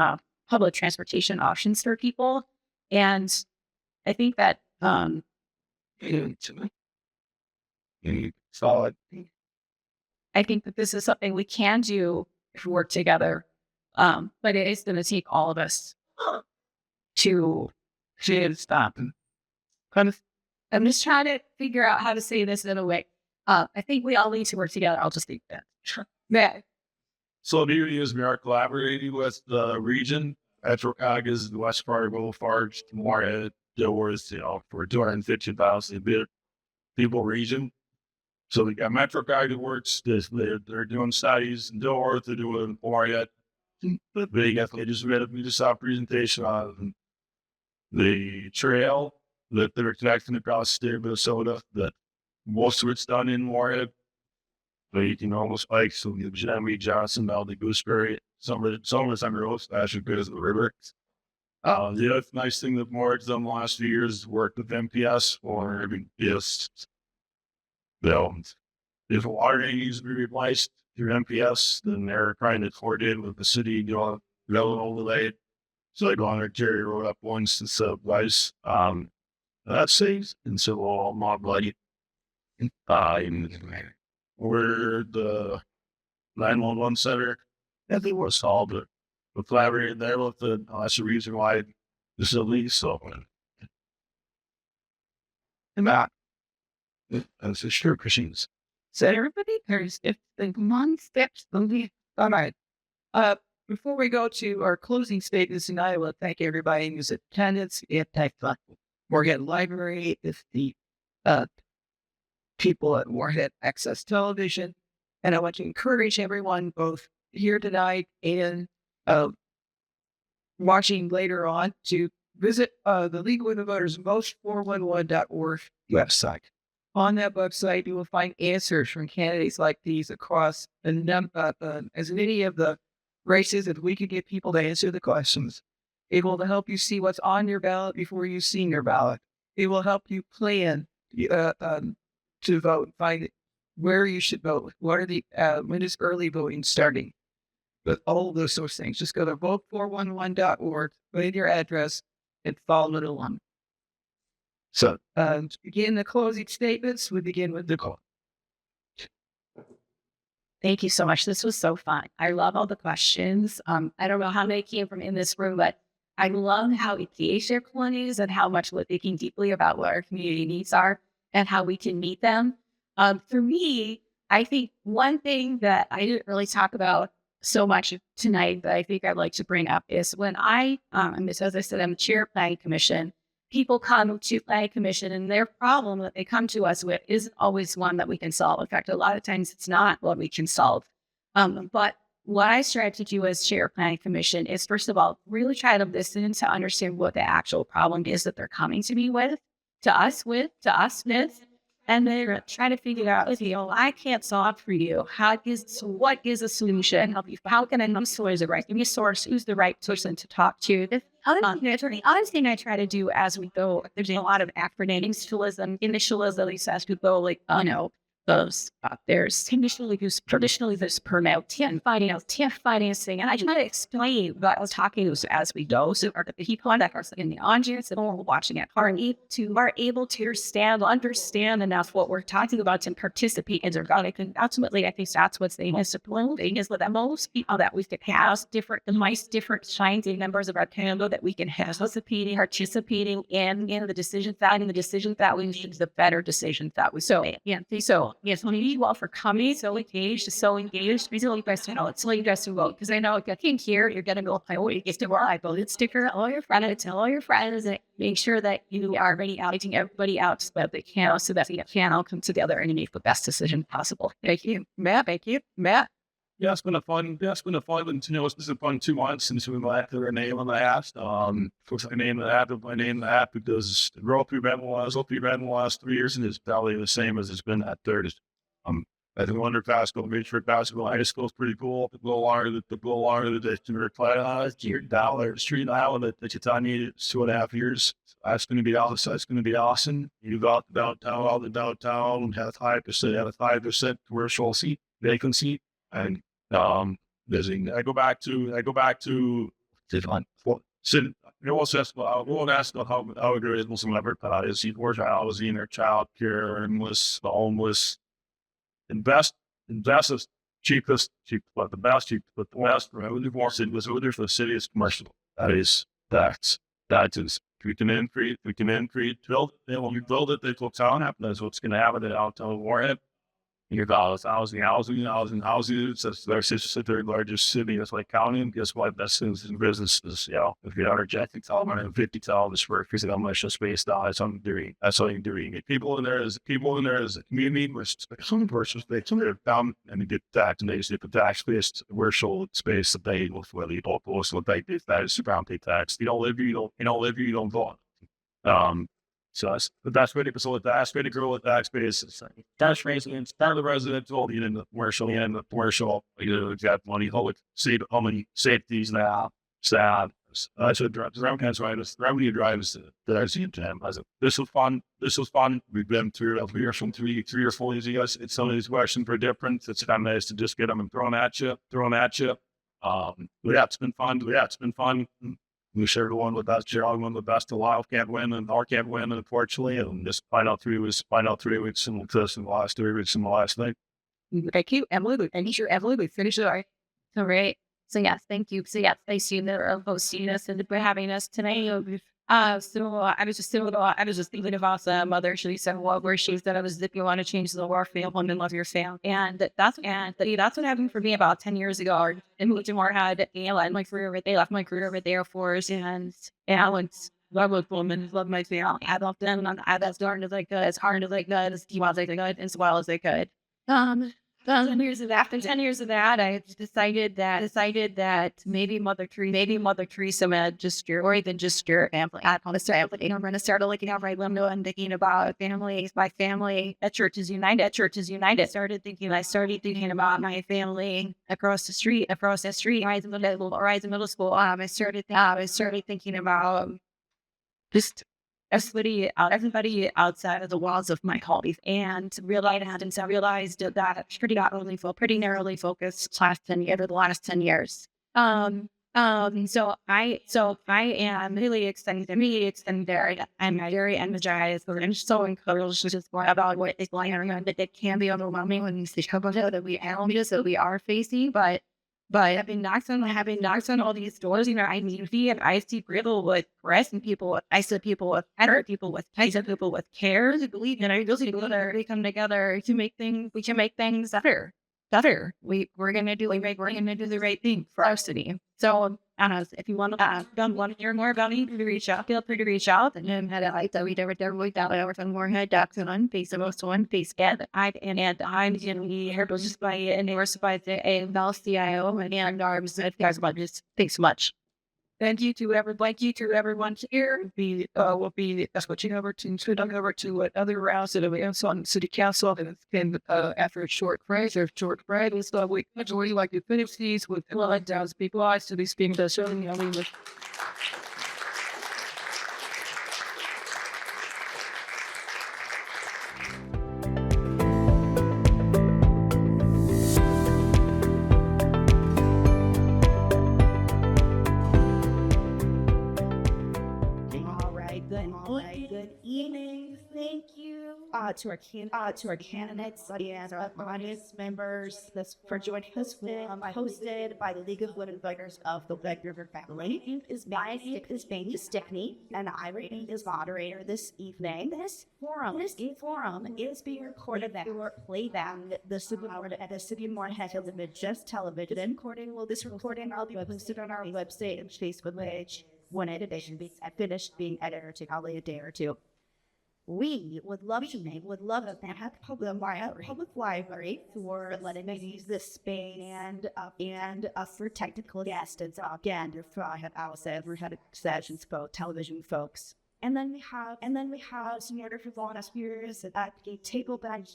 public transportation options for people. And I think that Solid. I think that this is something we can do if we work together. But it is going to take all of us to stop. Kind of, I'm just trying to figure out how to say this in a way. I think we all need to work together. I'll just leave that. Yeah. So the beauty is we are collaborating with the region. Petrocog is the West Fargo, Farge, Moorhead, Dilworth, for 250,000 people region. So we got Metrocog that works. They're doing studies in Dilworth, they're doing Moorhead. But they just saw a presentation on the trail that they're connecting across the state of Minnesota, that most of it's done in Moorhead. But you can almost like, so you Jimmy Johnson, Melody Gooseberry, some of it's on the road, especially because of the river. The other nice thing that Moorhead's done the last few years is work with MPS or just, if a water main needs to be replaced through MPS, then they're trying to coordinate with the city, develop overlay. So they go on their Jerry Road up once instead of twice. That saves, and so all mob bloody. We're the 911 center. I think we're solved it. We're collaborating there with that's the reason why this is a lease. So, and that's the sure machines. So everybody, there's if the one steps the lead. All right. Before we go to our closing statements tonight, I will thank everybody who's attendance. Moorhead Library, if the people at Moorhead Access Television. And I want to encourage everyone, both here tonight and watching later on, to visit the League of Women Voters Vote411.org website. On that website, you will find answers from candidates like these across as many of the races as we could get people to answer the questions. It will help you see what's on your ballot before you've seen your ballot. It will help you plan to vote, find where you should vote. What are the when is early voting starting? But all of those things. Just go to vote411.org, put in your address, and follow it along. So, to begin the closing statements, we begin with Nicole. Thank you so much. This was so fun. I love all the questions. I don't know how many came from in this room, but I love how engaged everyone is and how much we're thinking deeply about what our community needs are and how we can meet them. For me, I think one thing that I didn't really talk about so much tonight that I think I'd like to bring up is when as I said, I'm the chair of Planning Commission. People come to Planning Commission and their problem that they come to us with isn't always one that we can solve. In fact, a lot of times it's not what we can solve. But what I strive to do as chair of Planning Commission is, first of all, really try to listen to understand what the actual problem is that they're coming to me with, to us with, and then try to figure out, I can't solve for you. What is a solution? How can I know who is the right? Give me a source. Who's the right person to talk to? The other thing I try to do as we go, there's a lot of acronyms, initialism, at least as we go, those. There's traditionally there's permit, TIF financing, and I try to explain what I was talking about as we go. So the people that are in the audience and watching it are able to understand enough what we're talking about and participate in their government. And ultimately, I think that's what's the most important thing is that most people that we can have different kinds of members of our panel that we can have participating in the decisions that we make the better decisions that we make. Yes, thank you all for coming. So engaged. Please let you guys know. It's let you guys to vote because I know if you here, you're gonna go. I voted sticker. Tell all your friends, and make sure that you are ready out, getting everybody out so that they can, so that we can all come together and make the best decision possible. Thank you, Matt. Yeah, it's been a fun. It's been a fun 2 months since we left our name on the app. Folks, I named the app because the growth we've had in the last 3 years, and it's probably the same as it's been that third. I think underpass, go Matrix basketball. High school is pretty cool. The go longer the $2 street now that you thought needed 2.5 years. That's going to be awesome. That's going to be awesome. You got all the downtown has 5% commercial seat vacancy, and visiting. I go back to I won't ask about how good it is Muslim ever thought is. Where's housing or child care and was the homeless. Invest is cheapest, but the best, but the best revenue more city was order for the city is commercial. That is. We can increase, build it. When we build it, it will town happen. That's what's going to happen in downtown Warhead. You got housing. That's the third largest city. That's like county. And guess what? Best things in businesses. If you're energetic, tell them 150,000 square feet of commercial space. That's what I'm doing. That's all you're doing. People in there as a community with some persons, they come here down and they get taxed, and they just get the tax based commercial space that they will fully post what they do. That is bounty tax. You don't live here, you don't vote. So that's really so that's really grow with tax base. Tax raising start the residential, the commercial, you got money, how many safeties now, sad. That's what drives around kind of revenue drives that I see in time. This was fun. We've been through from three or 4 years. It's some of these questions are different. It's kind of nice to just get them and throw them at you. It's been fun. We shared one with us, Gerald won the best alive can't win, unfortunately. And just final three weeks in this and the last 3 weeks in the last night. Thank you, Emily. And sure, Emily, we finished it. All right. So yes, thank you. So yes, thanks you for hosting us and for having us tonight. So I was just thinking about the mother. She said, where she said, if you want to change the world for your home and love your family. And that's what happened for me about 10 years ago. I moved to Moorhead and left my career with the Air Force and love women, love my family. I loved them and I as hard as I could, as hard as I could, as deep as I could, as well as I could. 10 years of that, I decided that maybe Mother Teresa meant just more than just your family. I'm going to start looking out my window and thinking about families, my family at Churches United. I started thinking about my family across the street, Horizon Middle School. I started thinking about just everybody outside of the walls of my home, and realized that pretty narrowly focused the last 10 years. So I am really excited there. I'm very energized. I'm so encouraged just about what is going on. That it can be overwhelming when you see that we are facing, but having knocked on all these doors, I see people with breast and I see people with better, people with care to believe, we come together to make things better. We're gonna do the right thing for our city. So if you want to hear more about me, feel free to reach out. And then I thought we'd ever from Moorhead.com on Facebook. I'm going to help just by endorsed by the AML CIO and arms. Thanks so much. Thank you to everyone here. We'll be switching over to other rounds that we have on City Council, and after a short break, so we enjoy like the finish these with down people eyes to be speaking to showing with. Good evening. Thank you to our candidates and our audience members for joining us. Hosted by the League of Women Voters of the Red River family. My name is Stephanie, and I'm as moderator this evening. This forum is being recorded for playback the City of Moorhead television. This recording will be posted on our website and Facebook page when it is finished being edited to probably a day or two. We would love to thank Public Library for letting us use this space and for technical assistance again for our sessions for television folks. And then we have some wonderful volunteers at the table back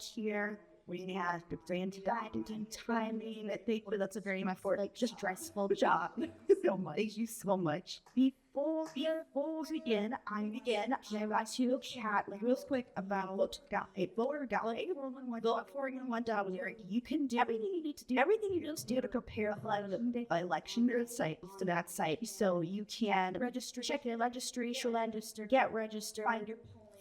here we have to plan to guide and timing. I think that's a very much for like just stressful job. Thank you so much. Before we begin, I want to chat like real quick about you can do everything you need to do, everything you just do to prepare for the election site to that site. So you can register, check your registration, get registered,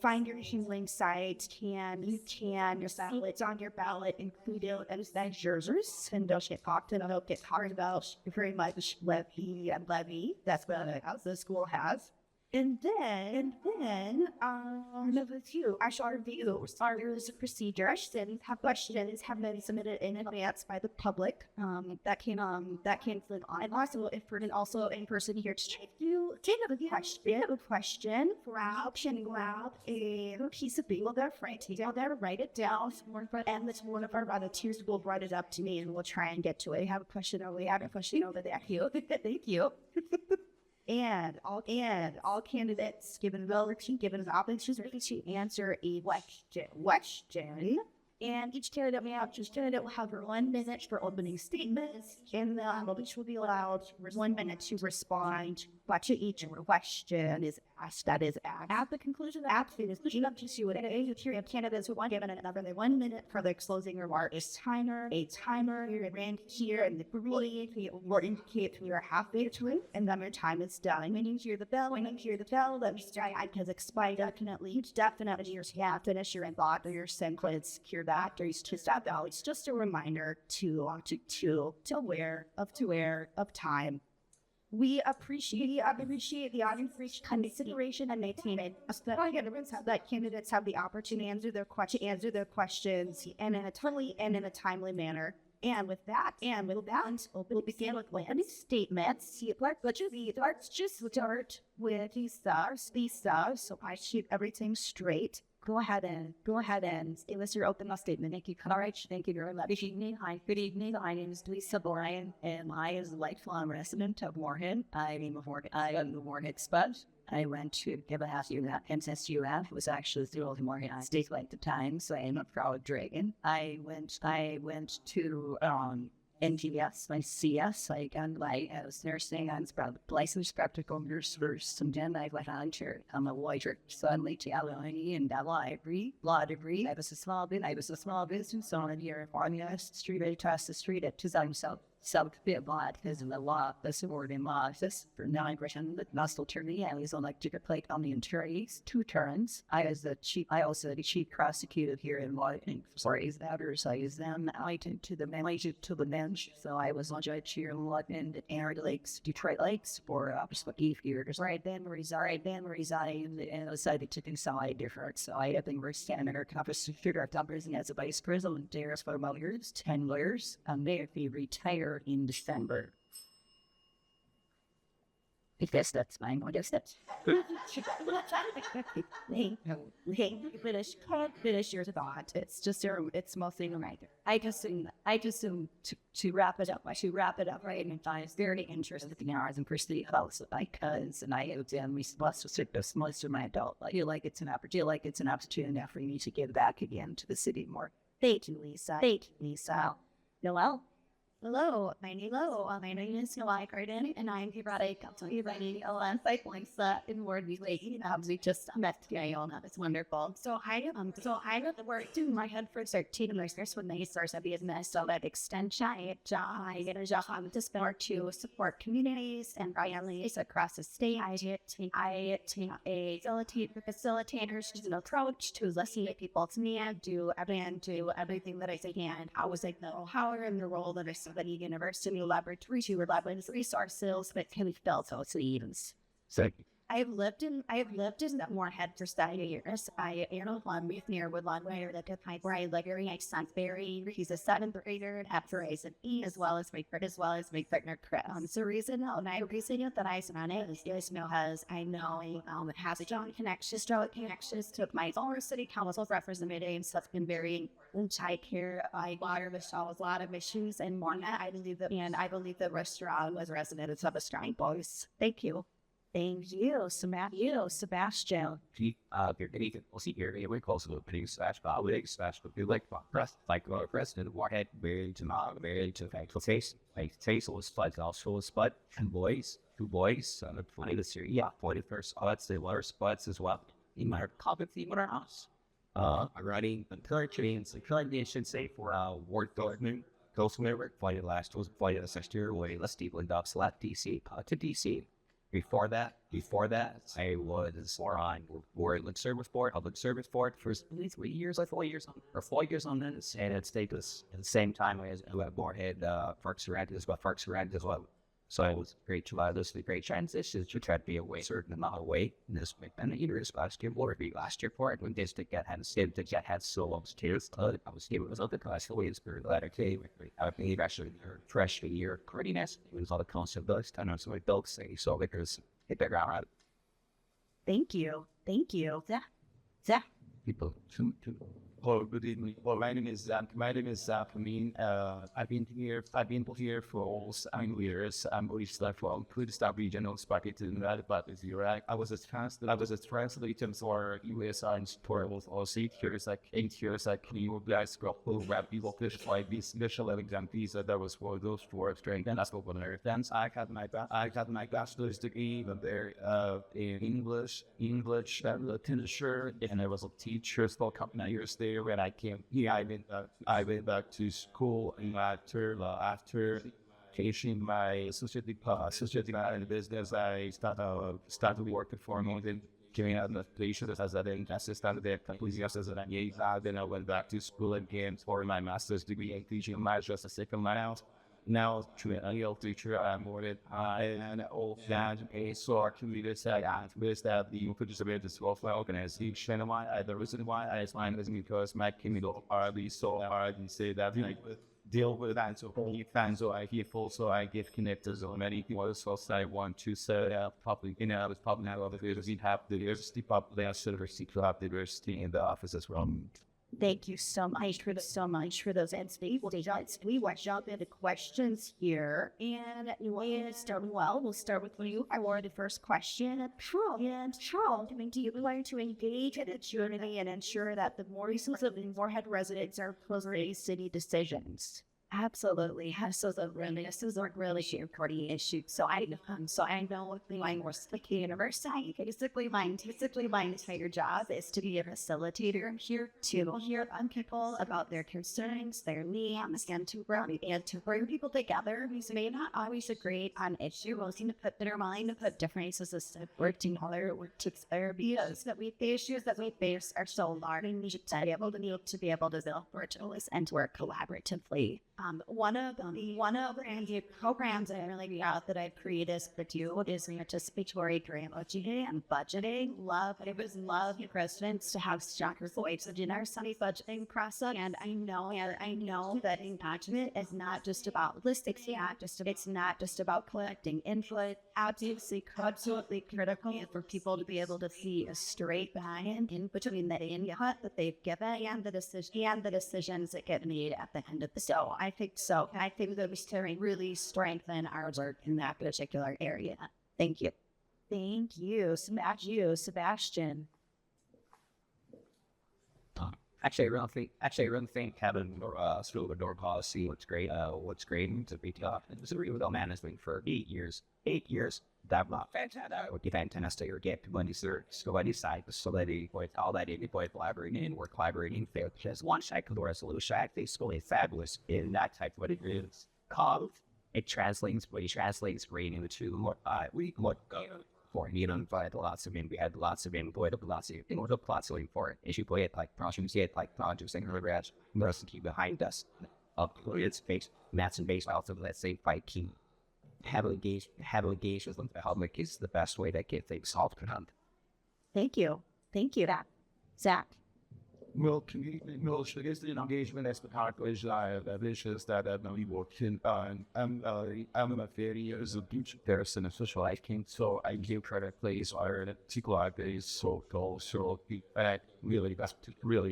find your healing site, and you can your ballots on your ballot included as measures, and don't get talked and don't get talked about very much levy. That's what the school has. And then, number two, I shall review our rules of procedure. I shouldn't have questions have been submitted in advance by the public. That can click on. And also, if we're also in person here to check you, have a question, grab a piece of paper there, down there, write it down. And this one of our volunteers will write it up to me, and we'll try and get to it. I have a question over there. Thank you. And all candidates given an opportunity to answer a question. And each candidate will have 1 minute for opening statements, and each will be allowed 1 minute to respond to each question is asked. That is asked. At the conclusion of the conclusion up to Q&A, candidates will be given another 1 minute for their closing remarks. A timer ran here, and the will indicate when you're halfway through, and then your time is done. When you hear the bell, that means your time has expired. Definitely, finish your thought or your sentence. Hear that, or you just stop out. It's just a reminder to aware of time. We appreciate the audience consideration and maintaining that candidates have the opportunity to answer their questions and in a timely manner. And with that, we'll begin with landing statements. Let's just start with these stars, so I shoot everything straight. Go ahead and give us your opening statement. Thank you. All right. Thank you very much. Good evening. My name is Lisa Bryan, and I is a lifelong resident of Moorhead. I am the Moorhead Spud. I went to give a half year at NSUF. Was actually the old Moorhead State at the time, so I am a proud dragon. I went to NGS, my CS, I was nursing. I was licensed practical nurse first, and then I went on to I'm a lawyer, suddenly to LLE and law degree. I was a small business owner here in California, street across the street at 2000 self-bit lot because of the law, the word in law. This for non-aggression, the muscle attorney. I was elected to play on the attorneys 2 terms. I also the chief prosecutor here in Washington. Sorry, is that or so I use them. I went to the bench. So I was a judge here in Washington, Detroit Lakes for 8 years. Right then resigned and decided to do something different. So I have been standing under figure of numbers as a vice president there for about 10 years. They have been retired in December. I guess that's mine. I guess that's. Finish your thought. It's mostly right there. I just to wrap it up. I should wrap it up right. And I was very interested in ours and pursue house with my cousins, and I have done most of my adult life. I feel like it's an opportunity for me to give back again to the city more. Thank you, Lisa. Noel. Hello, my name is Noel Garden, and I'm here at a company running a landscape Lisa in Wardley Lake. We just met today, and it's wonderful. So I worked in my head for 13 years when they started business. So that extension, I get a job to support communities and families across the state. I take a facilitator's approach to listening to people's needs, do everything that I can. I was like the power and the role that I the university laboratory to resources, but can be felt so evens. I have lived in Moorhead for 7 years. I near Woodlawn where I live here. My son's Barry. He's a 7th grader after I said E as well as my partner Chris. The reason that I surround it is because I know it has a strong connections to my own city council representatives. That's been very tight here. I solves a lot of issues and more. I believe the restaurant was residents of a strong voice. Thank you. Thank you, Sebastian. You're getting we'll see here. We call it getting slash, but you like press president warhead married to factual face. Like face was spud, also was spud. Two boys, plenty this year. Yeah, plenty first spots. They were spots as well. In my common theme in our house. Running encouraging, I should say, for Ward Dortmund. Goldsmith played last year. Let's deep end up select DC to DC. Before that, I was on public service board for 3 years, like 4 years on this, and it stayed this at the same time as Moorhead, Parks Around as well. So it was great to this was a great transition to try to be away a certain amount of weight. And this been either last year or last year for it when this to get had so long too. I was given was other class the way it's very latter day. I believe actually your freshman year grittiness. It was all the constant books. I know so many bugs say so because hit the ground. Thank you. Zach. People Hello, good evening. Well, my name is Zach. Amin. I've been here for almost 9 years. I'm originally from Kurdistan regional spaghetti in Iraq. I was a translator for US Army for almost 8 years. Like 8 years, you guys got program people fish like this special exam visa that was for those for strength. And that's what I then I had my bachelor's degree there in English and literature, and I was a teacher for a couple of years there. When I came here, I went back to school after finishing my associate in business. I started working for more than carrying out the patients as an assistant there, completely as an MA. Then I went back to school again for my master's degree in teaching math, just a second line. Now, to an real teacher, I'm more than and all that. So, actually, this activist that the participants of my organization. The reason why I find this because my chemical are so hard and say that I deal with that. So I give also I give connectors on many people. So I want to set up public, with public now we have the diversity population, to have diversity in the office as well. Thank you so much for those answers. We will jump into questions here, and we'll start with you. I wanted the first question. Charles, do you want to engage in a journey and ensure that the voices of the Moorhead residents are closer to city decisions? Absolutely. This is a really important issue. So I know the more like university. Basically my entire job is to be a facilitator here to hear from people about their concerns, their needs, and to bring people together who may not always agree on issue. We'll seem to put their mind to put differences of work together because that we issues that we face are so large and we should be able to build virtuals and to work collaboratively. One of the programs that I really that I've created with you is participatory grant and budgeting. Love your presidents to have stronger voices in our study budgeting process. And I know that engagement is not just about listics. It's not just about collecting input. Absolutely critical for people to be able to see a straight line in between the input that they've given and the decisions that get made at the end of the show. I think that we can really strengthen our work in that particular area. Thank you. Thank you, Sebastian. Actually, I really think having sort of a door policy what's great to be taught. It was a real management for 8 years. 8 years. That would be fantastic. Or get money so any side facility with all that anybody collaborating. We're collaborating fair because one side could resolution. I think it's really fabulous in that type of what it is called. It translates great into we look for lots of input, lots of important issue play it like projects and regrets keep behind us. It's based maths and based also let's say fight key. Heavily engaged with the public is the best way to get things solved. Thank you, Zach. Well, the engagement as the part is that we working on. I'm a very as a teacher person, a social life king, so I give credit place or particular days so really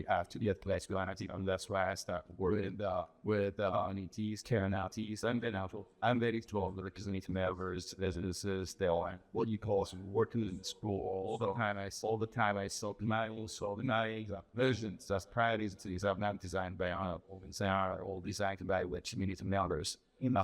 have to get less reality, and that's why I start working with entities, care entities, and then I'm very strong with representative members, businesses, they all what you call working in school all the time. All the time I saw my visions, that's priorities are not designed by all designed by which community members. I'm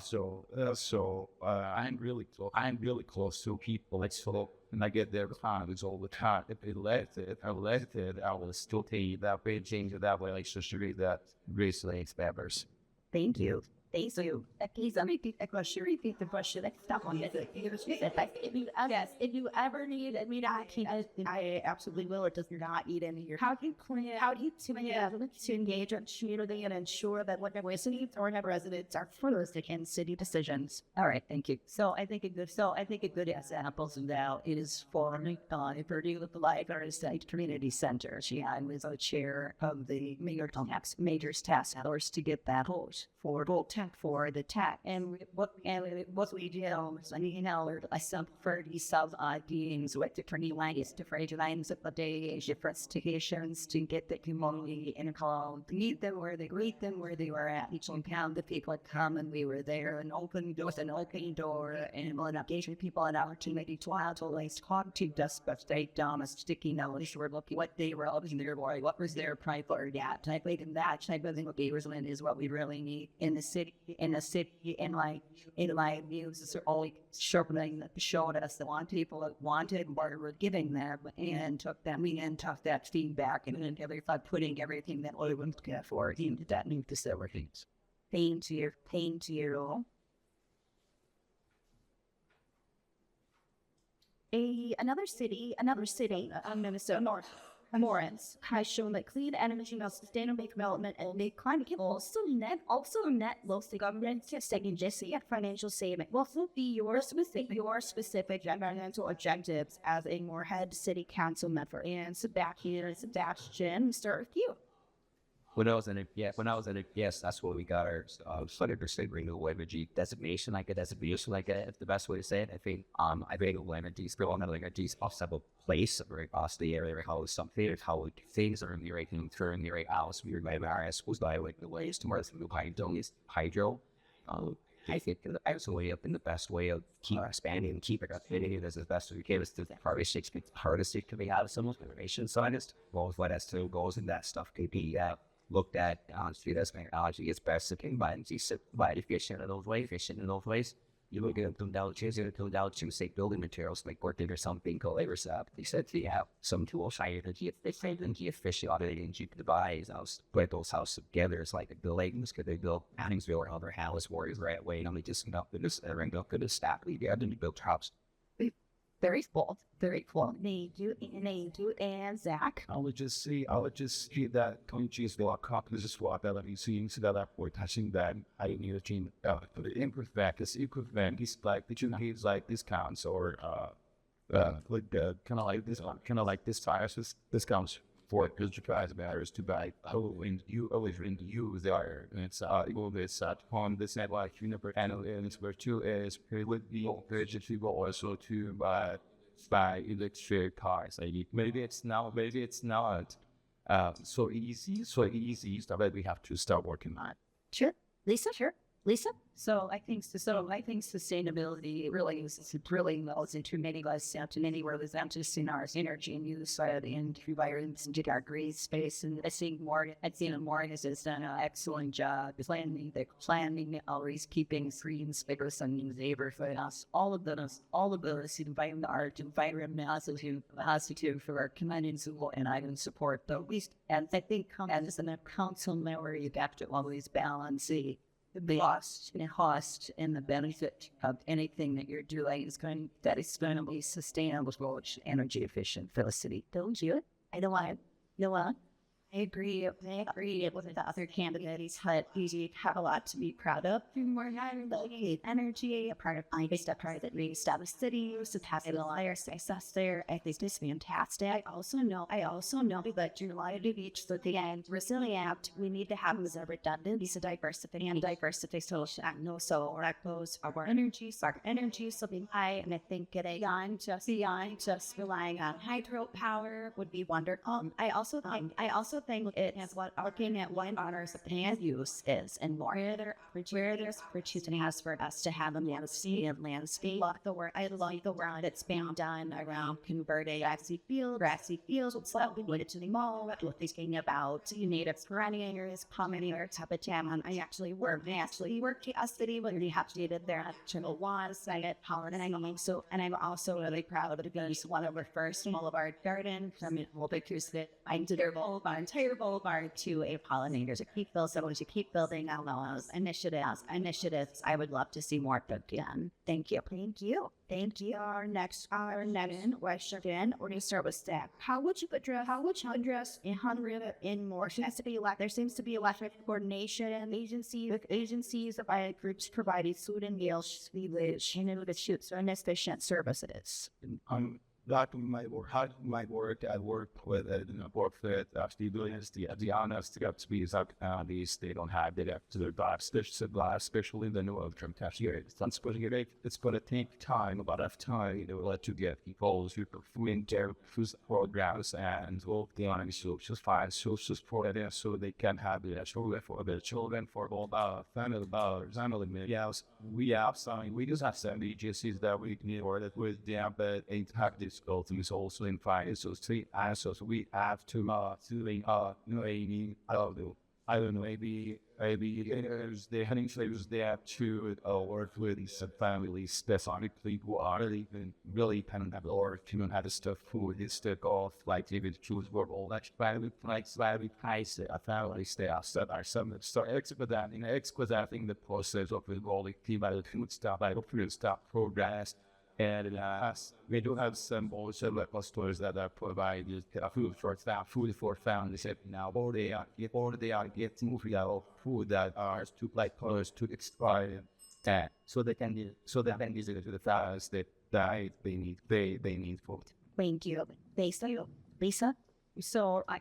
really close to people. So and I get their comments all the time. If they left it, I will still take that big change of that relationship that recently members. Thank you. Thank you. Please let me repeat the question. Repeat the question. Stop on it. If you ever need, I absolutely will. It does not eat in here. How do you plan to engage in community and ensure that what city or residents are furthest in city decisions? All right, thank you. So I think a good example of that is forming Purdue with the Library Site Community Center. I was the chair of the Mayor's Task Force to get that host for the tech. And what we do is I sub 30 sub beings with different lines of the day, different stations to get the community involved, meet them where they were at. Each town, the people had come and we were there and with an open door and engaging people an opportunity to always talk to just but they sticky notes were looking what they were up in their boy, what was their priority at. I think that type of thing is what we really need in the city. In my views, are all showed us the one people that wanted what we're giving them and took that feedback and then putting everything that we would get for into that new facilities. Pain to your Another city, Minnesota, Morris has shown that clean energy, sustainable development, and the climate can also net local government taking Jesse and financial saving. What will be your specific environmental objectives as a Moorhead City Council member? And Sebastian, start with you. When I was in a yes, that's what we got our 100% renewable energy designation. The best way to say it. I think renewable energy is still another energy off a place very across the area, how something, how things are in the right thing, turn the right house. We were by RS was by the ways to more than hydro. I think the way up in the best way of keep expanding and keep it up. It is the best way we can is to hardest it to be out of some information scientist. Well, what has to goes in that stuff could be looked at street as technology is best by efficient in those ways. You look at them down to say building materials like working or something called labor sap. They said they have some tools high energy efficient automated cheap device. Put those houses together. It's like the buildings could they build Adamsville or other house warriors right way and they just end up in this stack together and build house. Very cool. Thank you, and Zach. I would just see that countries will accomplish this what seeing that we're touching that I need a team for the imperfect is like the opportunities like discounts or kind of like this tires discounts for digital matters to buy use there and it's on this network universe and it's where two is would be people also to buy electric cars. Maybe it's not so easy stuff that we have to start working on. Sure. Lisa? So I think sustainability really goes into many less anywhere there's not just in our energy and use side and environments into our green space. And I think Morgan has done an excellent job planning always keeping green space and neighborhood us. All of those environment positive for our communities and I can support those. And I think as a council member you have to always balance the cost and the benefit of anything that you're doing is going to be sustainable, energy efficient for the city. Don't you? I don't want. I agree. I agree with the other candidates, but you have a lot to be proud of. More energy, a part of a part that we established cities, to have a liar success there. I think it's fantastic. I also know that you're allowed to be so the end resilient. We need to have a redundant, piece of diversity and diversity social and also that goes our energy, so being high, and I think getting beyond just relying on hydropower would be wonderful. I also think it is what looking at what honors of land use is and where there's opportunity has for us to have a landscape. I like the word that's been done around converting grassy fields, what's that we wanted to the mall, what thinking about native perennials, pollinators, habitat. I actually worked at a city where we have to get there natural was, I get pollinating. And I'm also really proud of being one of our first Boulevard garden from Multicuse that I did their entire boulevard to a pollinator to keep building on those initiatives. I would love to see more of again. Thank you. Our next question, we're going to start with staff. How would you address in more necessity? There seems to be a lack of coordination. Agencies by groups providing food and meals, so inefficient services. That my work, I work with actually doing the honest to be these they don't have the to their lives, especially the new term cashier. It's going to take time, a lot of time, to get people to perform their food programs and all the social support so they can have the children for all family. Yes, we just have some agencies that we need order with them, but it's is also in finance. So three answers we have to I don't know, maybe the hunting flavors they have to work with some families specifically who are really kind of or can have the stuff food instead of like even choose for all that family price a family staff that are some start expediting the process of enrolling team food staff programs. And we do have some also local stores that are provided food for families now, or they are getting food that are too like colors to expire, so they can use it to the families that they need food. Thank you, Lisa. So I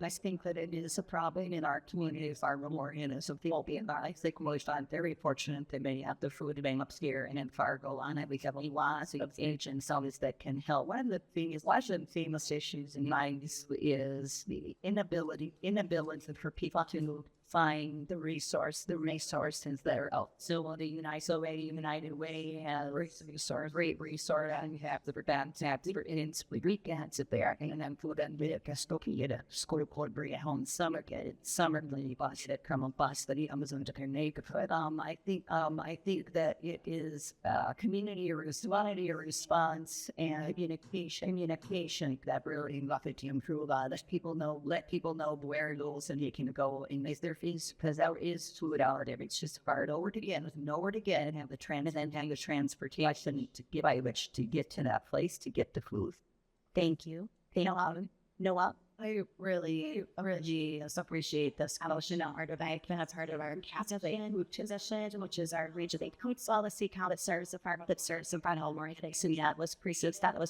think that it is a problem in our communities, our memorial, so people being I think most I'm very fortunate that they have the food banks here and in Fargo on it. We have lots of agents that can help. One of the famous issues in mine is the inability for people to find the resources that are out. So the United Way has great resource, and you have the Verdant weekends there, and then food and school called home summer bus that come on bus that Amazon to their neighborhood. I think that it is community response and communication that really love to improve. Let people know where those and they can go and make their fees, because there is food out there. It's just hard over to get, with nowhere to get, and have the transportation to get by which to get to that place to get the food. Thank you. Noah, I really appreciate this adoption artifact. That's part of our cafe position, which is our regional food policy count that serves the front home organization that was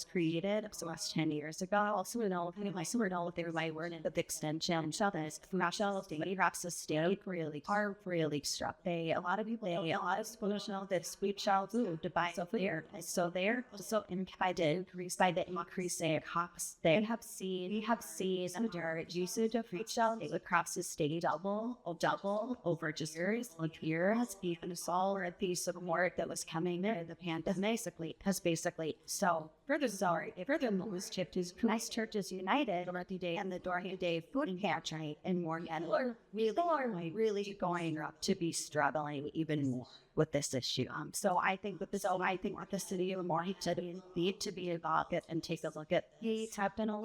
created so that's 10 years ago. Also, we know they were word the extension. So this national state really struck. A lot of schools know that sweet child food to buy so there. So by the increase in costs, we have seen and their usage of food shelves across the state double over just years. Like here has been a solid piece of work that was coming in the pandemic, basically. So furthermore, was chipped is Nice Churches United and the Dorothy Day Food Pantry in Morgan are really going up to be struggling even more with this issue. So I think with the city of Morgan need to be involved and take a look at these happen a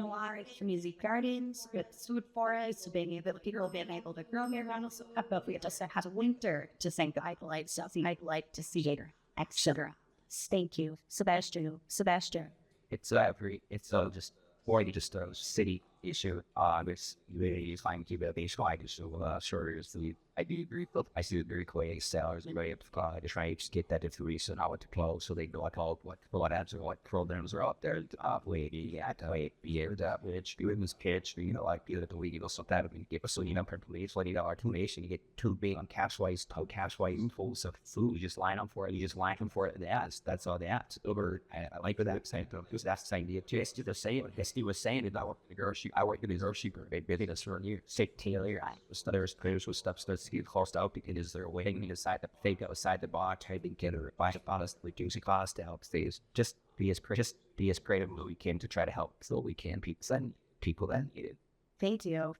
lot in community gardens with food forests, being able to grow their animals. But we just have winter to think I'd like to see later, etc. Thank you, Sebastian. It's just city issue. It's really fine to keep it base wide. So, sure, I do agree. But I see very clear sellers right to try to get that information out to close so they know what ads or what programs are out there. Be able to pitch, doing this pitch, like be able to lead or something that we give us per place, $20 donation, you get 2 big on cash wise info. So food, you just line up for it, the ads. That's all the ads. Over, I like what that saying, because that's the idea. Just to say it, as he was saying, I work in the grocery store, business for a year, sick tailor, there's players with stuff starts to get closed out because they're waiting inside the fake outside the bar, trying to get a buy honest, reducing cost to help stays. Just be as creative as we can to try to help so we can people that need it. Thank you.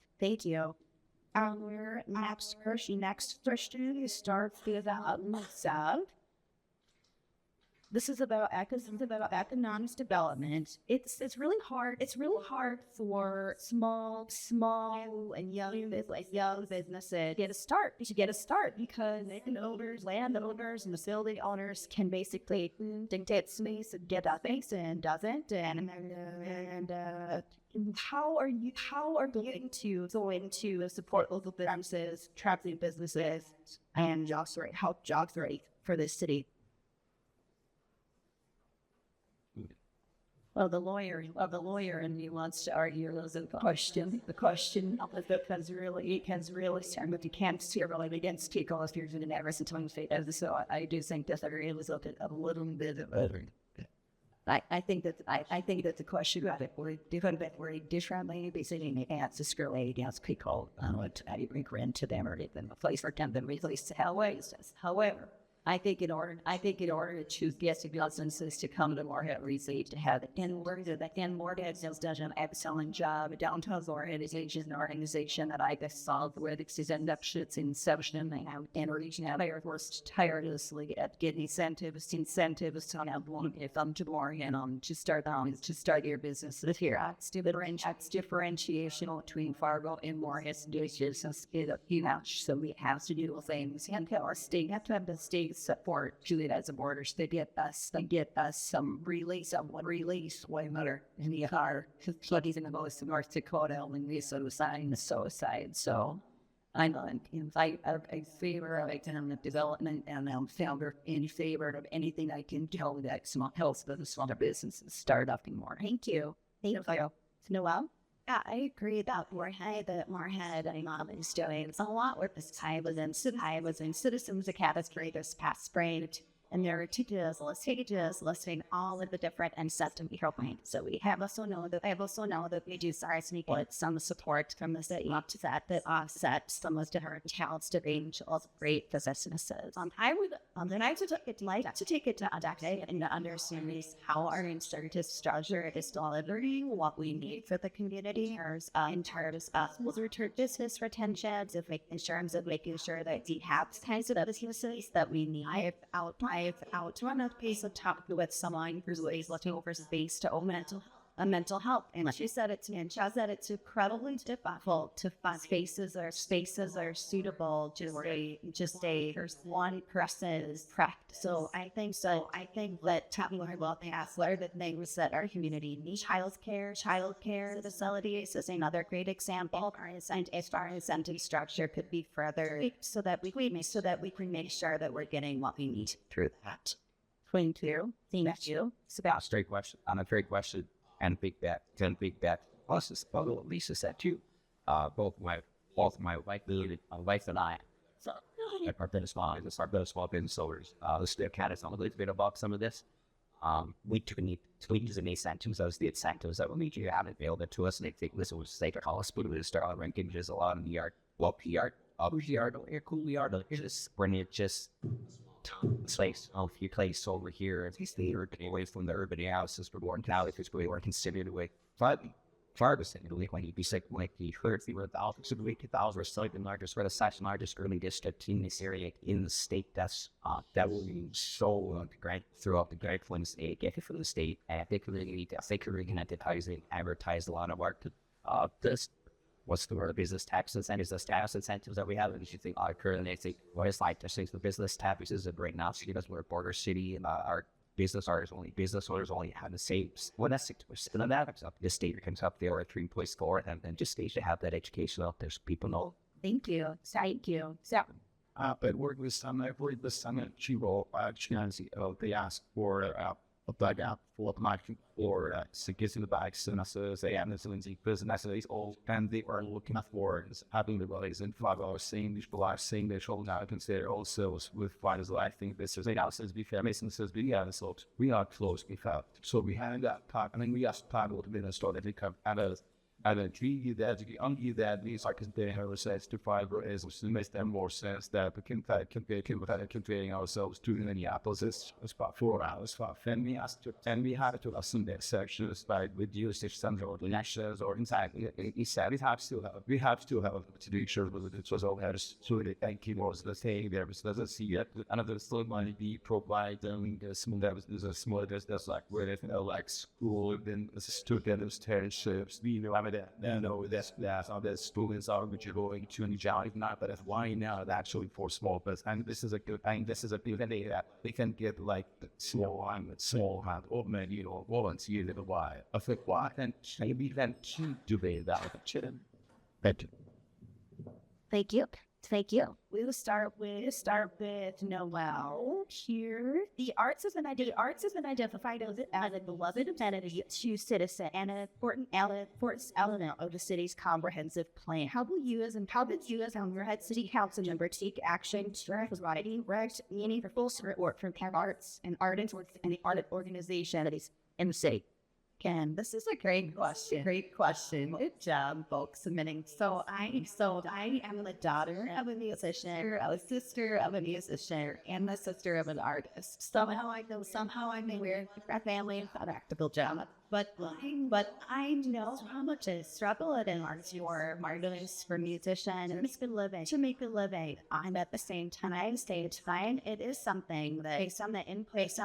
Our next question is starts with myself. This is about economic development. It's really hard. It's really hard for small and young businesses to get a start because landowners and facility owners can basically dictate space and get that space and doesn't. And how are you going to support local businesses, traveling businesses, and help jobs rate for this city? Well, the lawyer and he wants to argue the question. The question because really stand with you can't steer really against people if you're doing every single thing. So I do think that there is a little bit of I think that the question got it very differently. Basically, they can't discriminate against people. I bring rent to them or even a place for them to release However, I think in order to choose businesses to come to Moorhead Research to have Moorhead does an excellent job. A downtown organization that I guess solved with its inception and reaching out there worked tirelessly at getting incentives to have one come to Moorhead to start your business here. That's differentiation between Fargo and Moorhead so we have to do things and our state have to have the state support Juliet as a borders to get us some release way better in the car studies in the most of North Dakota and the suicide. So I'm in favor of economic development and I'm in favor of anything I can do that helps the smaller businesses start up more. Thank you. Noel? Yeah, I agree that Moorhead is doing a lot with this was in Citizens Academy this past spring. And there are pages listing all of the different incentive programs. So we have also know that we do get some support from the city that offset some of the accounts to range of great businesses. I would like to take it to a decade and understand how our incentive structure is delivering what we need for the community in terms of return business retention, in terms of making sure that we have kinds of businesses that we need out to another piece of talk with someone who's looking over space to mental health. And she said it's incredibly difficult to find spaces are suitable just there's one person's practice. So I think that talking about the athletic that they that our community needs childcare facilities is another great example. As far as incentive structure could be further so that we can make sure that we're getting what we need through that. Thank you. It's about a straight question. On a great question. And big bet. Plus, Lisa said too. Both my wife and I. So I part of the small business owners. Let's kind of a little bit about some of this. We use the incentives. Those the incentives that we need to have available to us. And I think this was safe to call us, but we start ranking just a lot in the yard. Well, PR, others yard, cool yard. Just when it just. Place a few places over here, at least the urban away from the urban houses, but more now if it's really more considered away. Fargus and when you'd be sick, like the herd fever, the office of the week, 1,000 or so, the largest early district in this area in the state. That will be so throughout the great ones they get it from the state. And they could advertise a lot of work. This. What's the word? Business tax incentives, the status incentives that we have. And you should think, currently, they think, what is like to say the business taxes and right now, because we're a border city and our business owners only have the same, well, that's 60% of that. So the state comes up there at 3.4, and then just states to have that education out there so people know. Thank you. Thank you. So, But work with some, I worked with some people, they ask for a bug out for marketing or getting the bags and as they have this business all and they are looking for having the bodies in 5 hours saying these people are saying they should now consider also with finals. I think this is 8 hours before Mason says so we are close before. So we had that part and then we asked people to be in a store that they come and then treat that on that these are considered sense to fiber is to make them more sense that we can comparing ourselves to Minneapolis is about 4 hours for and we asked to and we had to have some that sections by with usage some or the nations or inside he said we have to have to do sure that it was all had so the thank you was the thing there was doesn't see it another still might be providing small there's a small there's like where they like school then the students internships we know that students are going to enjoy not but why now actually for small business and this is a good thing this is a good thing that they can get like small amount of money volunteer little while I think why and maybe then do they that thank you. Thank you. We will start with Noel here. The arts has been identified as a beloved amenity to citizen and an important element of the city's comprehensive plan. How will you as Hammerhead City Council member take action to provide direct meaningful support from arts and art organizations in the city? Again, this is a great question. Good job, folks, submitting. So I am the daughter of a musician, a sister of a musician, and the sister of an artist. Somehow I may wear a family and an active job. But I know how much I struggle it is for artists, for musicians, to make a living. I'm at the same time, it is something that based on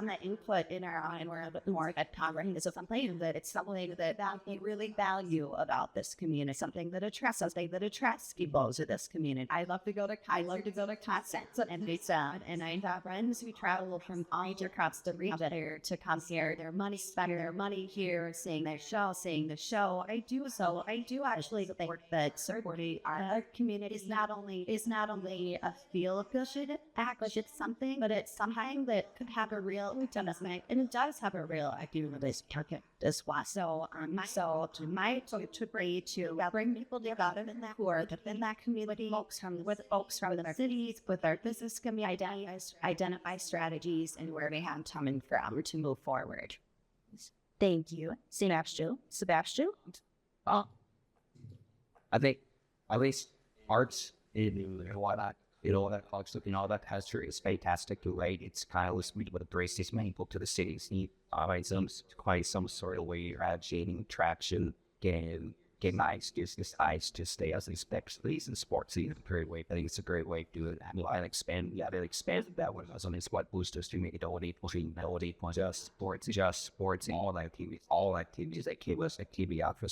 the input in our eye or a bit more at Congress is something that it's something that they really value about this community, something that attracts people to this community. I love to go to concerts and I have friends who travel from all across the region to come here. Spend their money here, seeing the show. I do actually think that supporting our community is not only a feel-good act, but it's something that could have a real investment, and it does have a real activity as well. So my to bring people together within that community, folks from the cities, with our business community, identify strategies and where they have coming from to move forward. Thank you. Sebastian? I think at least arts in whatnot, that talks that has is fantastic, right? It's kind of listening to what brings these many people to the cities need some sort of way you're gaining traction, getting nice to stay as especially in sports. It's a great way. I think it's a great way to do it. I'll expand that one as on what boosters to make it all just sports and all activities that give us activity out for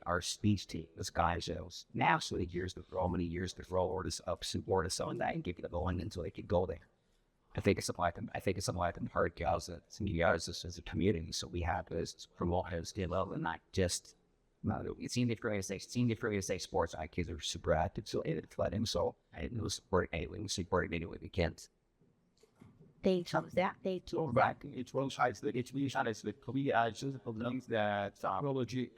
our speech team. This guy shows now so many years to throw orders up support us on that and give it a going until they can go there. I think it's something like the hard guys as a community. So we have to promote as development, not just. It's seen different say sports. Our kids are super active, so it's let him. So I will support any way we can. They told that. It's one side that it's really sides that we just believe that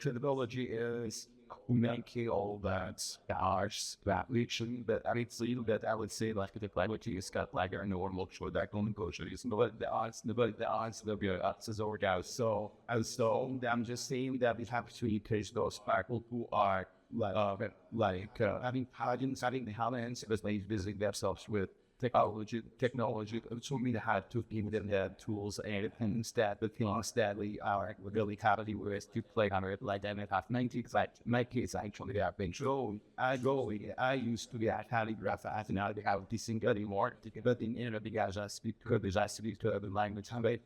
credibility is making all that ours that reaching but I mean see that I would say like the language is got like a normal show that don't go to is but the odds will be is over now. So I'm just saying that we have to encourage those people who are having pageants, having the talents, but visiting themselves with technology, so we had to give them the tools and instead the things that we are really happy with to play on it like them at half 90 because my kids actually have been shown. I used to get calligraph and now they have this thing anymore, but in because I speak to other language. I mean,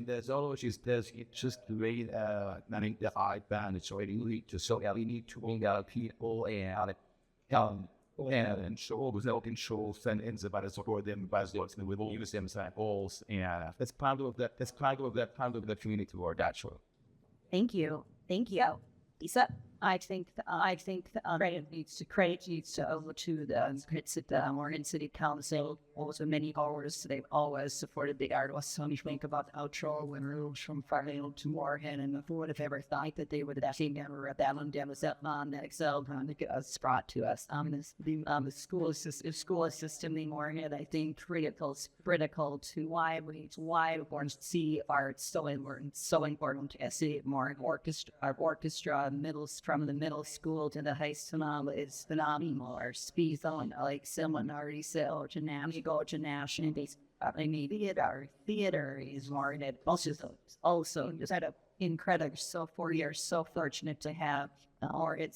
there's it's just the way I think the art band is already need to so we need to bring out people and and show resulting shows and by the support them by the we will use them as goals, and that's part of that. That's part of that part of the community work actually. Thank you. Thank you. Lisa? Credit needs to over to the Morgan City Council. Also, many hours they've always supported the artists. So when you think about the outro when we from Farnell to Morgan, and who would have ever thought that they would have actually never read that on that Excel brought to us. The school system in Morgan, I think critical to why we want to see art so important to see more orchestra from the middle school to the high school is phenomenal. Our speed on like someone already said, to now you go to national base. I mean, theater is more than also just had a incredible. So 4 years, so fortunate to have Morgan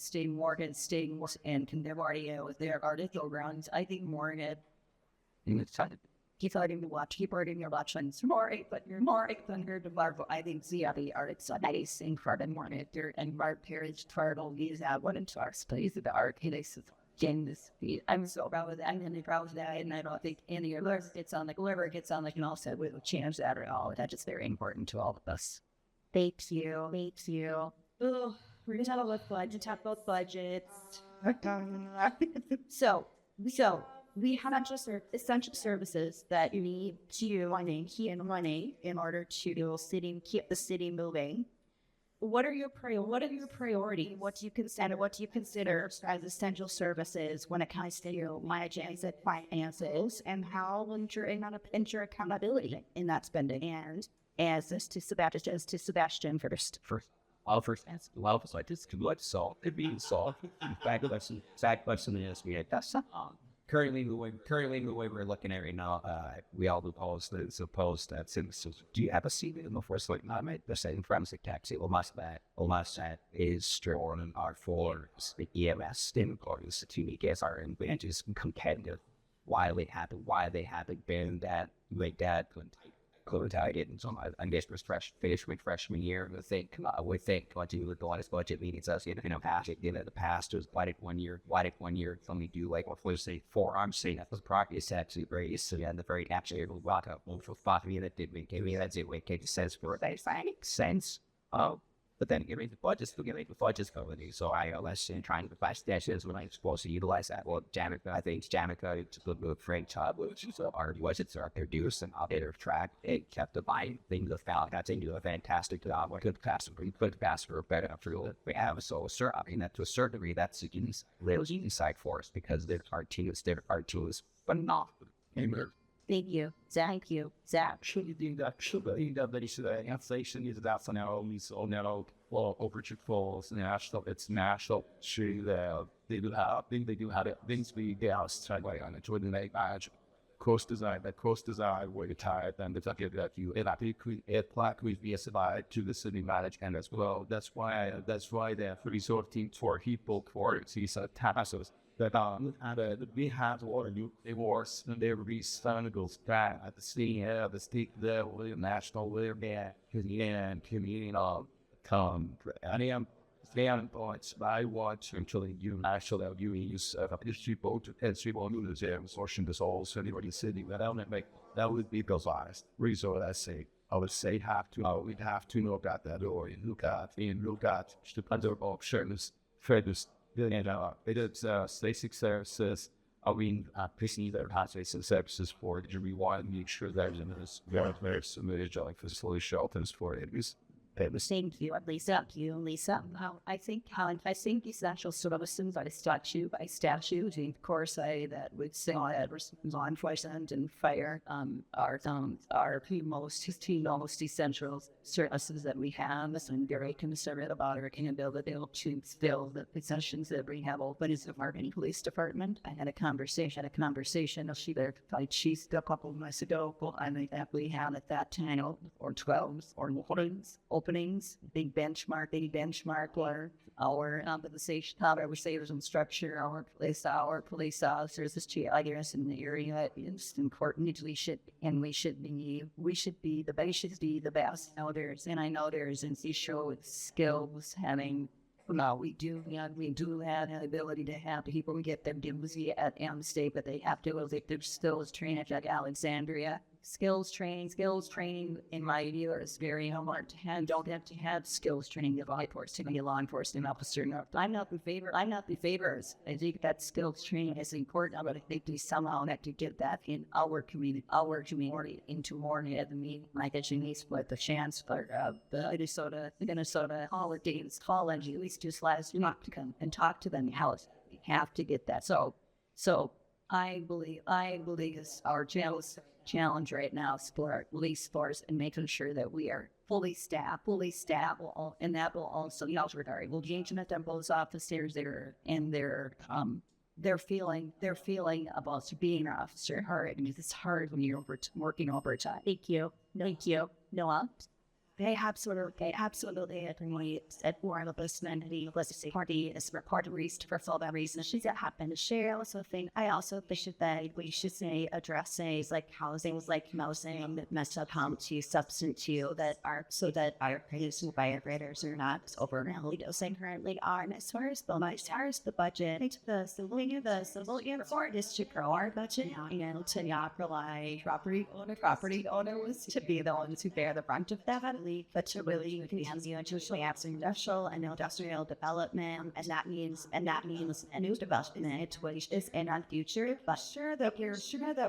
and Contemporary with their article grounds. I think Morgan. Keep letting me watch. Keep reading your watching. But you're more thunder to Marvel. I think the arts are nice in front of Morgan and our parents turtle is out one into our space of the arcades. Getting this feed. I'm so proud of that. I'm really proud of that. And I don't think any of us gets on like whoever gets on like and all said we will change that at all. That's just very important to all of us. Thank you. Oh, we're gonna talk about budgets. So we have not just essential services that you need to money in order to keep the city moving. What are your priority? What do you consider as essential services when it comes to managing finances, and how will ensure accountability in that spending? And as to Sebastian first. So I just could like solve it being solved. Back lesson is we had that's currently the way we're looking at it right now, we all oppose that since do you have a seat in the first like not the same forensic taxi almost that is strong our for the EMS employees to make us our advantages competitive why they haven't been that like that I didn't. So I guess was finished with freshman year. We think what to do with the latest budget meetings us past it. The past was why did one year only do like what was say 4 arms saying that was progress actually very so yeah the very actually walk up for 5 minutes did make me that's it make sense for that makes sense. But then getting the budgets company. So I less trying to find stashes when I'm supposed to utilize that. Well, I think Jamaica it's a good Frank Child, which is our budgets are produced and updated track. It kept the buying thing the found. I think do a fantastic job. What good pass for better after we have. So I mean that to a certain degree that's a little inside for us because our team is phenomenal. Amen. Thank you, Zach. Should you think that inflation is that's now only so now over falls national? It's national. They do have things we outside way on the Jordan Lake badge. Coast design way tired and the target that you and I think it plaque with BSI to the city management as well. That's why the resort team for people for these tasks. That we have all new awards and they release goes back at the city, the state level, national level, and community and I am fan points. I want to actually you national use history boat and street ball museum sortion this all anybody city that would be those honest resort I would say we'd have to look at that or look at the other options fairness. It is basic services. I mean, placing their basic services for the rewind, make sure there's very similar like facility shelters for it. Thank you, Lisa. I think essential services by statute. And of course, that would say that law enforcement and fire are the most essential services that we have. And very concerned about our inability to fill the positions that we have open as the Martin Police Department. I had a conversation. She a couple of months ago, and I think we had at that time or 12 or openings, big benchmark where our compensation, our savers and structure, our police officers, as GIS in the area is important. We should be the best. I know there's an issue with skills having No, we do have an ability to have people get their diplomacy at M State, but they have to if they're skills training at Alexandria. Skills training in my view is very hard to have. Don't have to have skills training of to be a law enforcement officer. No, I'm not in favor. I think that skills training is important, but I think we somehow have to get that in our community into more of the meeting. Like as you need split the chancellor of the Minnesota Holidays College, at least just last month to come and talk to them. How we have to get that. So I believe it's our challenge right now for our police force and making sure that we are fully staffed, and that will also be regarding engagement on both officers there and their feeling about being an officer hard. I mean, it's hard when you're working overtime. Thank you. Noah. They absolutely agree at one of us entity, let's say party is part of reason for all that reason. She's happened to share. I also think that we should say address things like housing that mess up how to substance use that are so that our firefighters are not overwhelmed dosing currently are. And as far as the budget, the civilian part is to grow our budget and to not rely property owner was to be the ones who bear the brunt of that. But to really usually have industrial development, and that means a new development, which is in our future. But sure that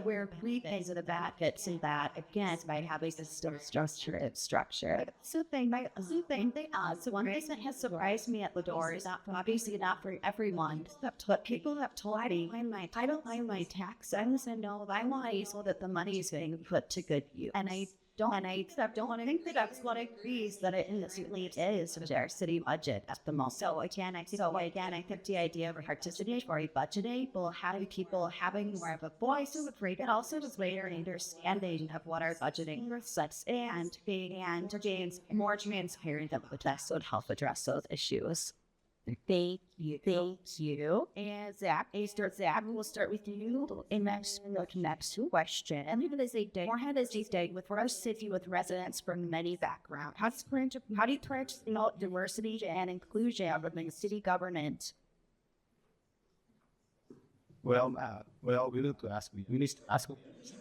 we're pre-phase of the benefits in that again by having this structure. So one thing that has surprised me at the door is that obviously not for everyone. But people have told me I don't mind my tax. I know I want so that the money is being put to good use, and I don't think that everyone agrees that it is with our city budget at the moment. So again, I think the idea of participatory budgeting will have people having more of a voice and but also just greater understanding of what our budgeting reflects and being more transparent with us would help address those issues. Thank you. And Zach, we'll start with you. And next question. And even as a day with our city with residents from many backgrounds, how do you promote diversity and inclusion within city government? Well, we need to ask.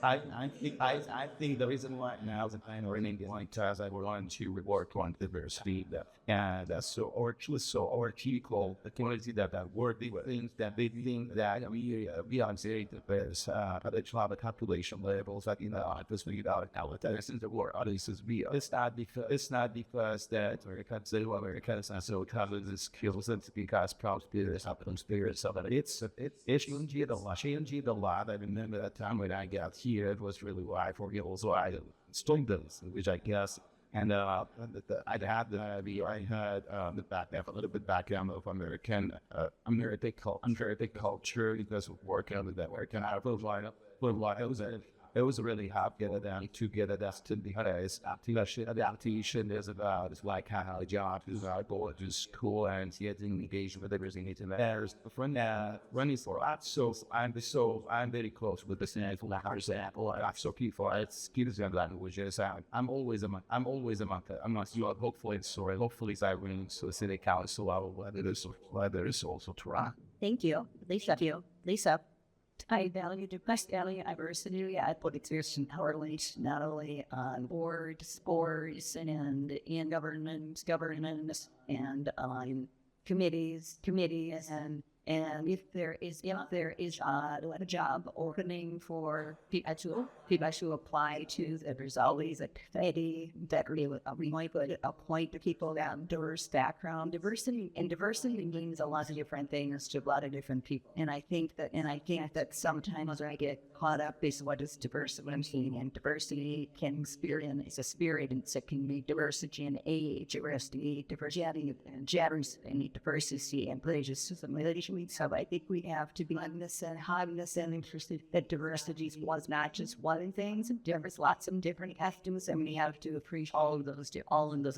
I think the reason why now that I'm running the line task, I want to work on diversity and that's so article the community that worthy things that they think that we are very diverse at the population levels that this we got now that in the world audiences it's not because that Americans are so covered the skills and because proud spirits so that it's changed a lot. I remember that time when I got here, it was really wide for me. Also, I students, which I guess, and I had a little bit background of American culture because of working with that work, and I it was really hard to get adapted because adaptation is about it's like how a job is about going to school and getting engaged with everything in there. Running for that, so I'm very close with the same for example. So people it's skills and languages. I'm always among them. I'm not sure. Hopefully I win so city council whether it's also try. Thank you, Lisa. I value diversity. I put exertion not only on boards and in government and on committees and if there is a job opening for people to apply to, there's always a committee that we might appoint the people that have diverse background. Diversity means a lot of different things to a lot of different people. And I think that sometimes I get caught up is what is diversity, and diversity can experience a spirit, and it can be diversity in age, diversity and diversity and religion. So I think we have to be interested that diversity was not just one thing. There's lots of different customs, and we have to appreciate all of those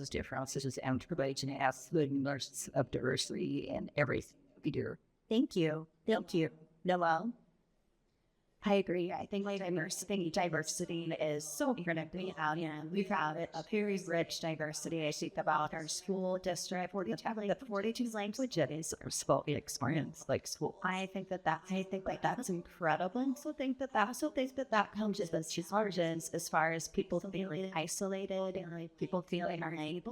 differences and try to have good immersions of diversity in everything we do. Thank you. Noel. I agree. I think like diversity is so incredibly out, and we've had a very rich diversity. I think about our school district, 42 languages are spoken experience, like school. I think like that's incredible. And so think that that comes with its margins as far as people feeling isolated and like people feeling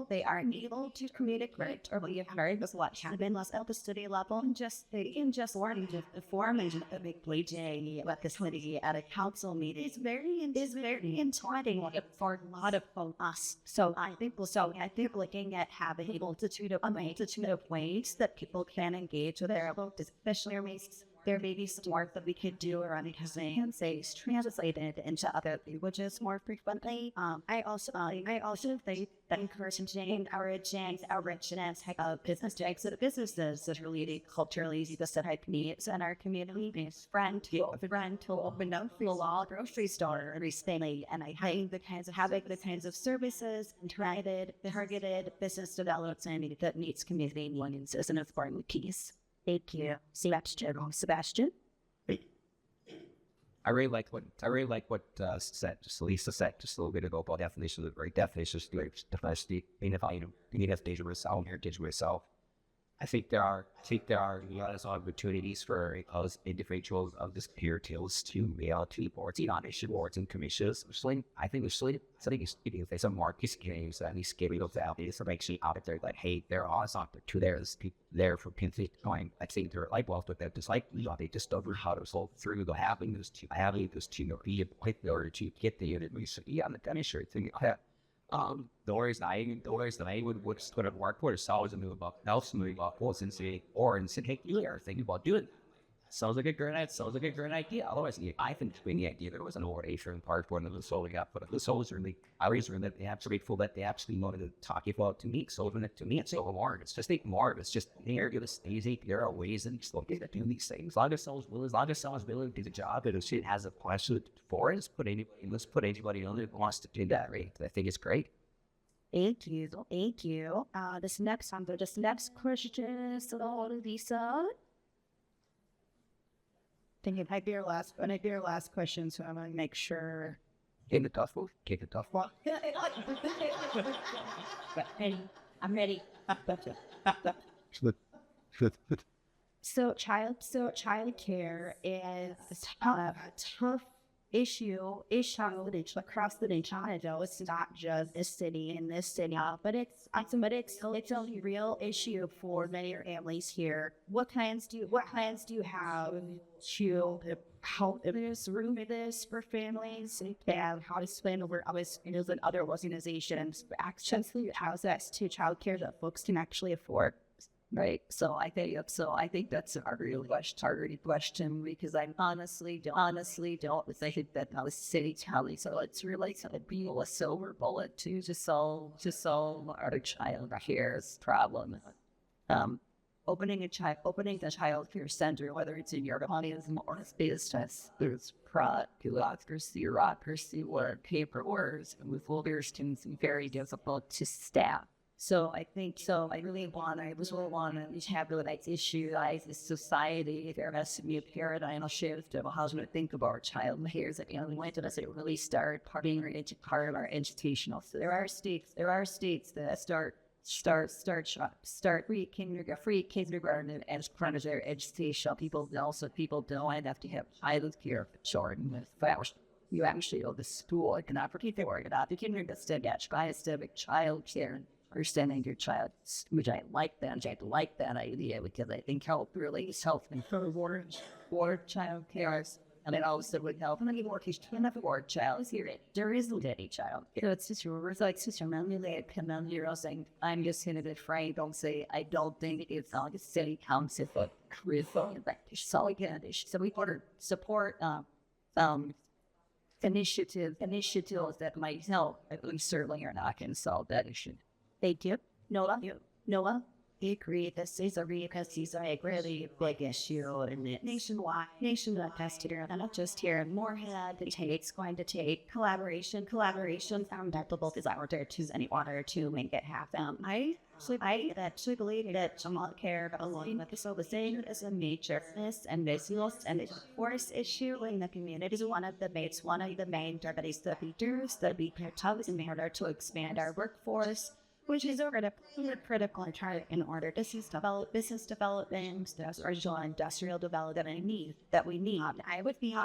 they aren't able to communicate, or what you've heard was what happened at the study level, and just learning to perform and a big play with this committee at a council meeting is very intimidating for a lot of us. So I think looking at having a multitude of ways that people can engage with their vote, especially there may be some work that we could do around using essays translated into other languages more frequently. I also think that encouraging our richness of businesses that really culturally specific needs in our community. Friend to open up a law grocery store recently, and I think the kinds of services and targeted business development that meets community needs is an important piece. Thank you, Sebastian. I really like what Lisa said just a little bit ago about definitions of diversity, being a dangerous heritage yourself. I think there are a lot of opportunities for us individuals of this peer tools to be able to boards, nomination boards and commissions. I think there's some market games that he's giving those out information out there like, hey, there are there's people there for going. I think they're like well with that just like they discover how to solve through the having those two be a point in order to get the university on the demonstrate thing. The worries that I would sort of work for ourselves and move about else moving about goals and say, hey, you are thinking about doing. Sounds like a great idea. Otherwise, I think the idea there was an oration part for the soul gap, but the souls really, I was really that they actually grateful that they actually wanted to talk about to me. So to me, it's so more. It's just more. It's just there. Give us easy. There are ways and slow to do these things. As long as someone's willing to do the job, and if it has a question for us, let's put anybody on who wants to do that. Right? I think it's great. Thank you. This next question is to Lisa. Thank you. Might be your last question, so I'm gonna make sure. Kick the tough one. I'm ready. So child care is a tough issue across the nation. I know it's not just this city, but it's a real issue for many families here. What plans do you have to help this for families, and how to spend over others and other organizations access to childcare that folks can actually afford? Right. So I think that's a really targeted question, because I honestly don't. I think that now the city telling, so it's really going to be a silver bullet to solve our child care's problem. Opening the child care center, whether it's in your communism or a business, there's bureaucracy, or paperwork, and with folders can be very difficult to staff. So I really want to have the issue as a society. There has to be a paradigm shift of how to think about child care. And when does it really start being part of our educational? So there are states that start free kindergarten as part of their education. People don't have to have child care for children with flowers. You actually go to school and cannot forget the word about the kindergarten child care. Understanding your child, which I like that idea, because I think help for child care, and it also would help. And then you work, you can't afford child here. There isn't any child. So it's just saying, I'm just going to be frank. Don't say I don't think it's on the city council, but so we want to support initiatives that might help. We certainly are not going to solve that issue. Thank you. Noah, agree. This is a really big issue and nationwide test here, and not just here in Moorhead. It's going to take collaboration found that the both is out there to anyone to make it happen. I actually believe that childcare along with the same is a major business and business and it's a force issue in the community. One of the main remedies that we do that we can tell in order to expand our workforce, which is critical in order to develop business development, industrial development that we need. I would be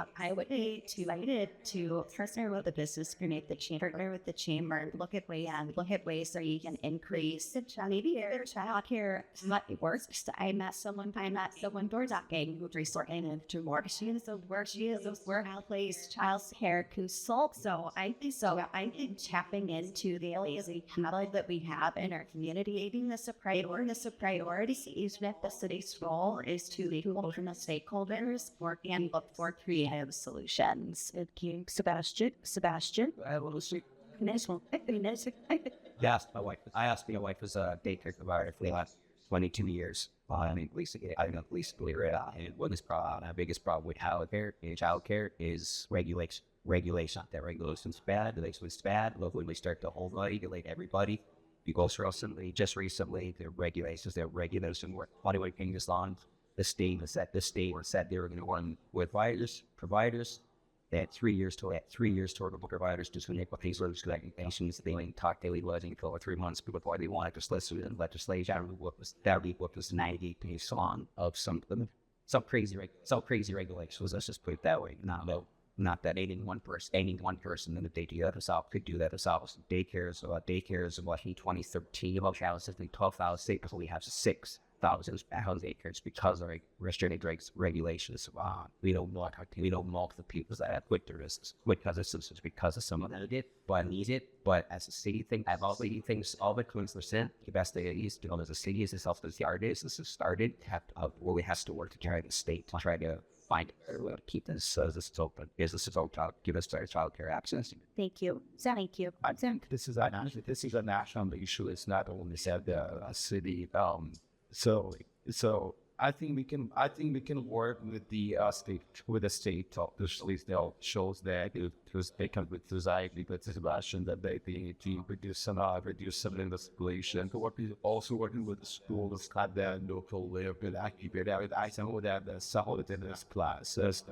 delighted to partner with the business community, partner with the chamber, look at ways so you can increase childcare. It works. I met someone door knocking who's resorting to more. She is a workplace child care consultant. So I think tapping into the lazy knowledge that we have in our community, making this a priority, even if the city's role is to be from the stakeholders work and look for creative solutions. Thank you, Sebastian. Yes, my wife. I asked my wife as a daycare provider for the last 22 years. I mean, at least believe it. And what is our biggest problem with childcare is regulation. Regulation. That regulation's bad. Regulation's bad. Look, when we start to regulate everybody, because recently, the regulations were 21 fingers long. The state said they were going to run with providers. They had 3 years to work with providers to make what these regulations. They talked daily wasn't for 3 months before they wanted to legislation. That was 90 pages long of some crazy regulations. Let's just put it that way. Not that any one person in the daycare could do that themselves. Daycares of what in 2013 about house I think 12,000 states, we have 6,000 daycares because of restricted regulations. We don't want the people that have quit their business because of some of that did, but need it. But as a city thing, I've already things all the 20%. The best thing is as a city is itself as the artist. This has started where we have to work to carry the state to try to find a way to keep this open. Businesses open, give us better childcare access. Thank you. I think this is a national issue. It's not only said a city. So I think we can work with the state to shows that they come with society with Sebastian that they need to reduce some of the population. Also working with the schools at the local level. I know that some of the this classes.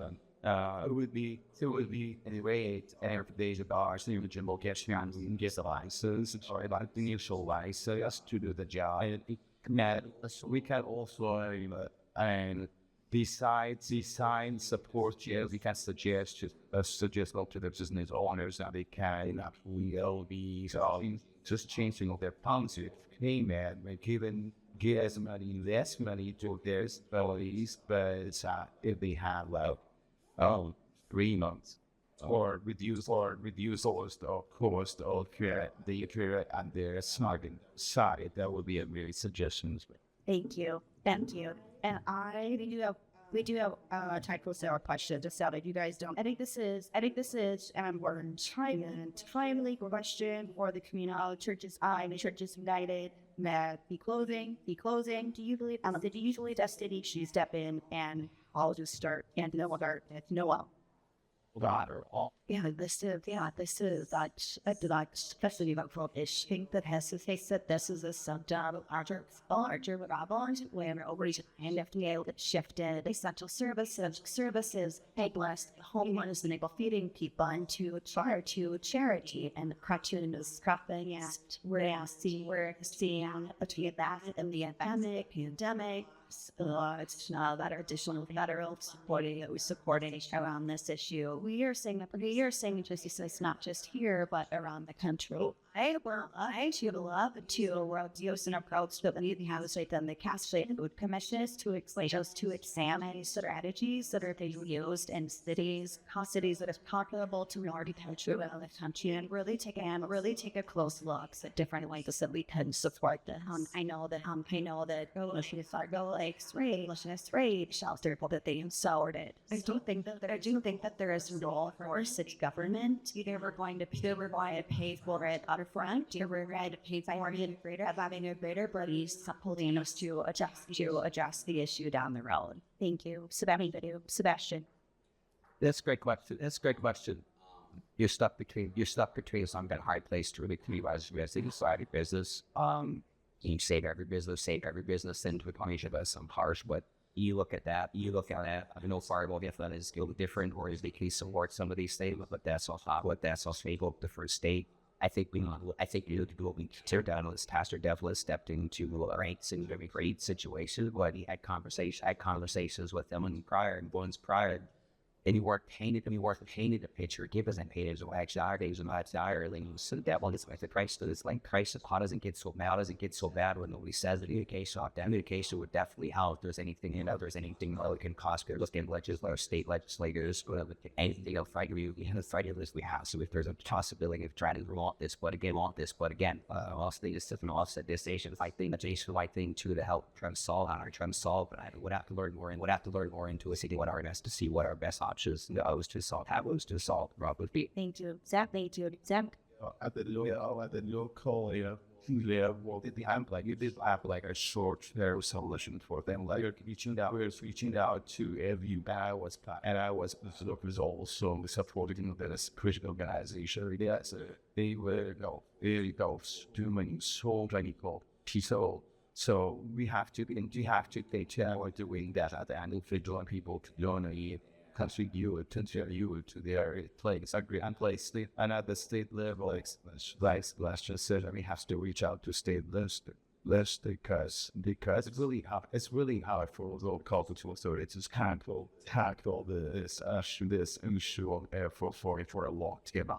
It would be anyway every day the bars the original cash and get the license or about the initial license to do the job. We can also and besides design support, we can suggest to the business owners that they can will be just changing of their policy. Hey man, give as less money to their employees, but if they have 3 months or reduce all the cost of the career and their starting side, that would be a very suggestion. Thank you. And we do have time for our questions. Just so that you guys don't. I think this is we're trying to finally question for the community churches. The Churches United that be closing. Do you believe? Did you usually Destiny? She step in and I'll just start and Noah. This is that especially about prohibition that has to face that this is a subjob of larger problems when already and FDA shifted essential services blessed homeless and able feeding people into charity and the cartoon is scrapping at we're seeing between that and the pandemic. That are additional federal supporting around this issue. We are saying just it's not just here but around the country. I would love to use an approach that we have within the Catholic Food Commissions to examine strategies that are being used in cities that are comparable to minority country around the country, and really take a close look at different ways that we can support them. I know that shelter that they started. I do think that there is a role for city government. Either we're going to pay for it out of front, we're ready to pay for it greater, having a greater buddies, pulling us to adjust the issue down the road. Thank you, Sebastian. That's a great question. That's a great question. You're stuck between some kind of hard place to really community society business. You save every business into a combination of some harsh, but you look at that, I don't know far if that is a little different or is the case support some of these things, but that's also able to first state. I think you need to go and tear down this Pastor Devlin stepped into ranks in a very great situation, but he had conversations with them and once prior. And you weren't painted a picture, give us a painted so actually and not diary. So that one is like the Christ is like Christ how doesn't get so bad when nobody says it. Education would definitely help. If there's anything that we can possibly look in state legislators, whatever anything else fight list we have. So if there's a possibility of trying to want this, but again, also they just different offset this Asian fight thing, the Asian white thing too to help try to solve, but I would have to learn more into a city what our best to see what our best options to solve the problem. Thank you, Zach. At the local level, you did have like a short solution for them. Like reaching out to every I was also supporting this Christian organization. Yes, they were doing so many people. So we have to take care of doing that and individual people to learn contribute to their place, agree and place. And at the state level, like just said, we have to reach out to state list because it's really hard for local cultural authorities to tackle this issue for a long time.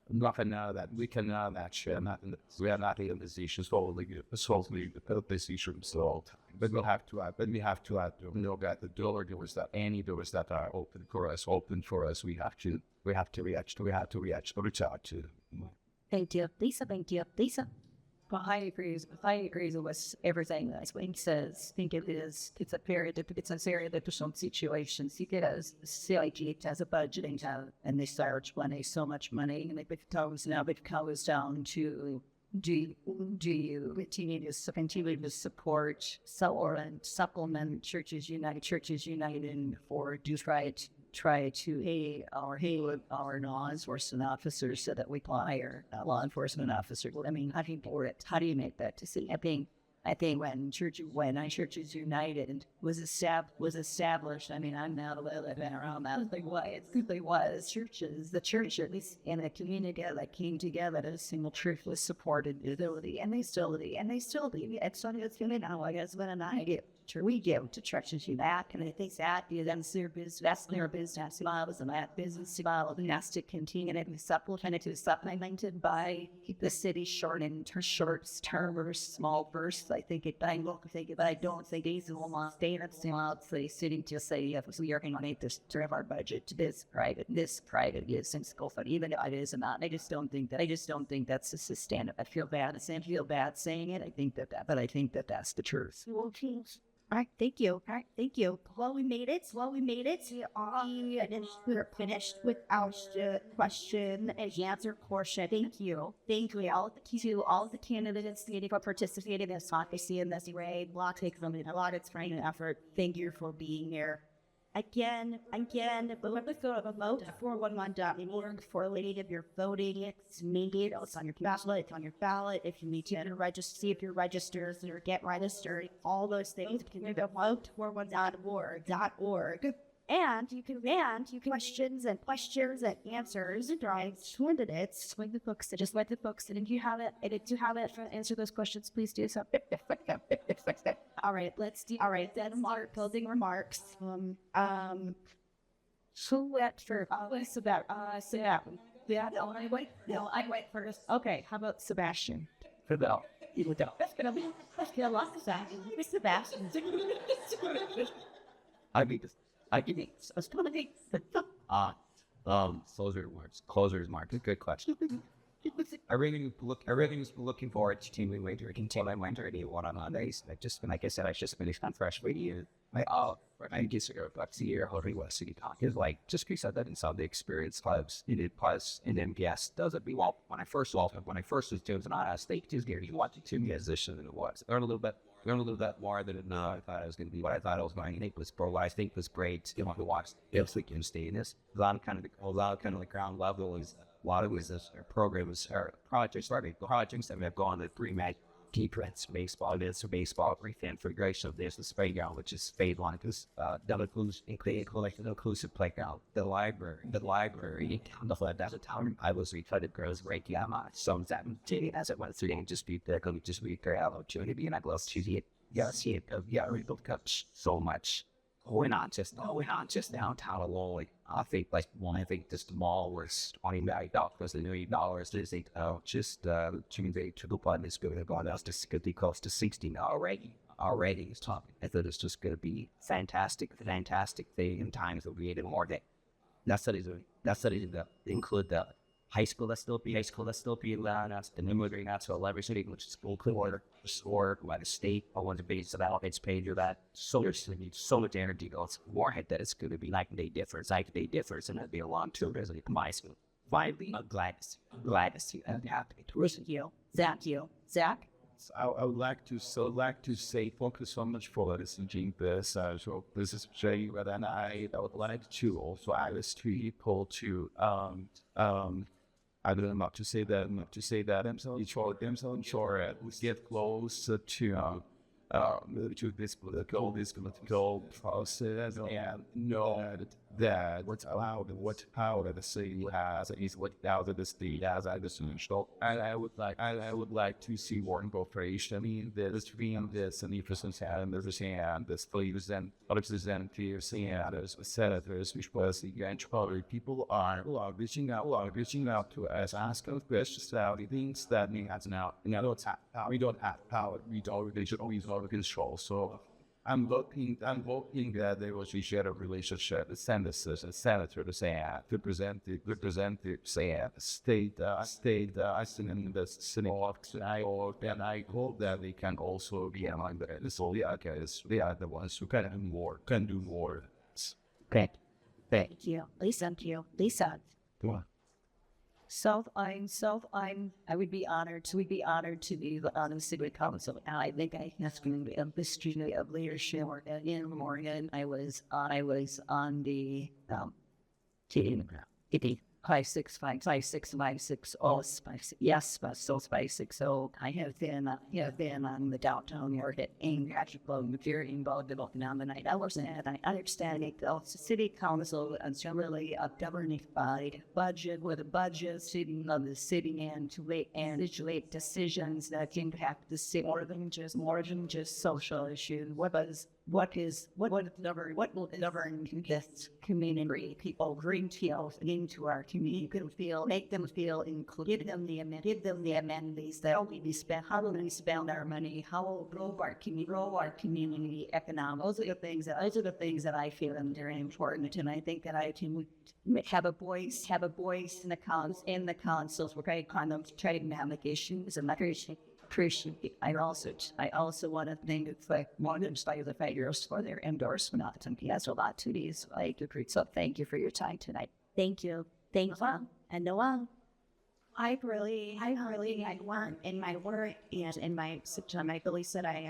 Nothing now that we cannot actually, we are not in a position solely this issue all the time. But we have to add that the doors that are open for us, we have to reach out to. Thank you, Lisa. Well, I agree with everything that Wayne says. I think it's a very difficult situation. Because CIG has a budgeting and they charge so much money, and it comes down to do you continue to support or supplement Churches United or do try to pay our law enforcement officers so that we can hire law enforcement officers. I mean, how do you make that decision? I think when Churches United was established, I mean, I'm now living around that. Like, what it really was, the church, at least in a community that came together as a single church, was supported ability, and they still do. It's funny now, I guess, when I get we give to Churches United, and I think that's their business models, and that business model has to continue and be supplemented by the city's short term or small bursts. I don't think these will not stay at the city to say, yes, we are going to make this term our budget to this private is in school fund, even though it is not. I just don't think that's a sustainable. I feel bad saying it. I think that that's the truth. All right, thank you. Well, we made it. We're finished with our question and answer portion. Thank you all to all the candidates for participating in this advocacy in this way. A lot of time and effort. Thank you for being here. Again, remember to vote 411.org for later if you're voting. It's on your ballot. If you need to register, see if you're registered or get registered, all those things. You can vote 411.org. And you can questions and answers drive candidates. Like the books, and if you have it, answer those questions, please do so. All right, then closing remarks. So that's for us about yeah, I wait first. Okay, how about Sebastian? That's gonna be a lot of Sebastian. Closer's marks. Good question. I really was looking forward to teaming winter, continuing winter, and one on Mondays. Like I said, I just finished on freshman year. I guess a year, how do you want to talk? Is like, just because that in some of the experience clubs, plus in MPS doesn't be well. When I first was doing it, I think just Gary, you wanted to musician and it was learn a little bit more than I thought I was going to be. What I thought I was going to think was pro. What I think was great. You know, to watch if we can stay in this. A lot of the ground level is a lot of it is our programs or projects that have gone to pre-med. Defense, baseball, configuration of this playground, which is phase one, because inclusive playground, the library, that's a town I was retarded girls right some of that as it went through and just be there, just be great opportunity, and I'd love to see it, rebuild cups so much. We're not just downtown alone. I think this mall was $20 million, $1 million. This ain't just to the button is going to go down to close to 16 already. It's talking. I thought it's just going to be fantastic thing in times that we need more day. That's what it include the high school that's still be allowed us the immigrant to 11 city, which is school clear or by the state. I want to be so that it's paid you that so much energy goes warhead that it's going to be night and day difference, and it'll be a long term resident in my school. Finally, I'm glad to see that happening. Zach. I would like to say thank you so much for listening this. So this is Jay, and I would like to also ask people to I don't know not to say that themselves sure get close to this political process and know that what's allowed and what power the city has is what now that the state has at this initial. And I would like to see more incorporation. I mean, this being this and the president and this players and representatives and senators, which was eventually people are reaching out to us, asking questions about the things that we have now. We don't have power. We should always have control. So I'm hoping that there was a shared relationship, the senators and senators to present state in the Senate. And I hope that they can also be among the so they are the ones who can do more. Great. Thank you. Lisa. Come on. I would be honored to be on the city council. I think I have to be a history of leadership in Morgan. I was on the team. 56560. Yes, but so 560. I have been on the downtown market and actually very involved in the night hours, and I understand it. The city council is generally a governing body budget with a budget sitting of the city and to make decisions that impact the city more than just social issues. What will govern this community? People bring people into our community, make them feel included, give them the amenities that we spend. How do we spend our money? How will grow our community economic? Those are the things that I feel are very important, and I think that I can have a voice in the councils. We're going to kind of try to navigate and appreciate. I also want to thank the fighters for their endorsement on MPS a lot to these. So thank you for your time tonight. Thank you. And Noel. I want in my work and in my system. I believe that I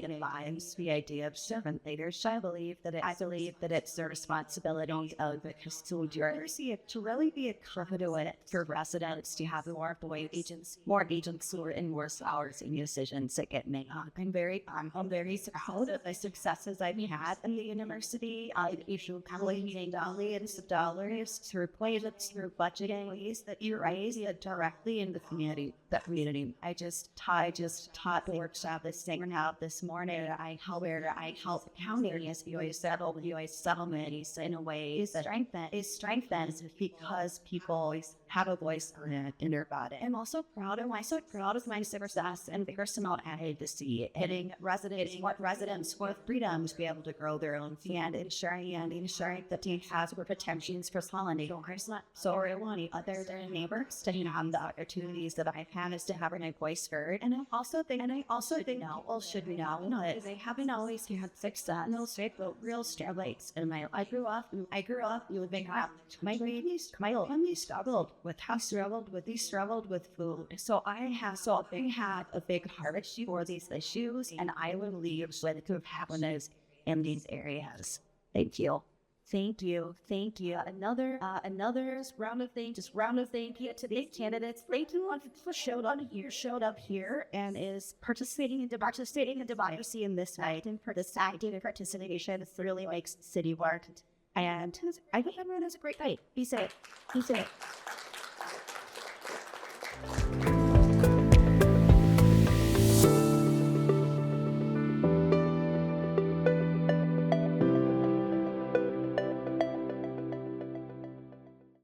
embody the idea of servant leadership. I believe that it's the responsibility of the custodians to really be a conduit for residents to have more agents who are in worse hours and decisions that get made. I'm very proud of the successes I've had in the university. I've issued millions of dollars through budgeting ways that you raise directly in the community. I just taught the workshop this morning. I help county as you settlements in a way that strengthens because people have a voice in their body. I'm also proud of my success and personal advocacy, hitting residents with freedom to be able to grow their own and ensuring that they have protections for colony. So I want other neighbors passing on the opportunities that I've had is to have my voice heard. And I also think now, well, should we know, is I haven't always had success. No straight, but real starlights in my life. I grew up with big my family struggled with food. So I had a big heart for these issues, and I would leave with happiness in these areas. Thank you. Thank you. Another round of thank you to these candidates. Thank you for showed up here and is participating in democracy in this night, and for this active participation. It really makes city work. And I think everyone has a great night. Be safe.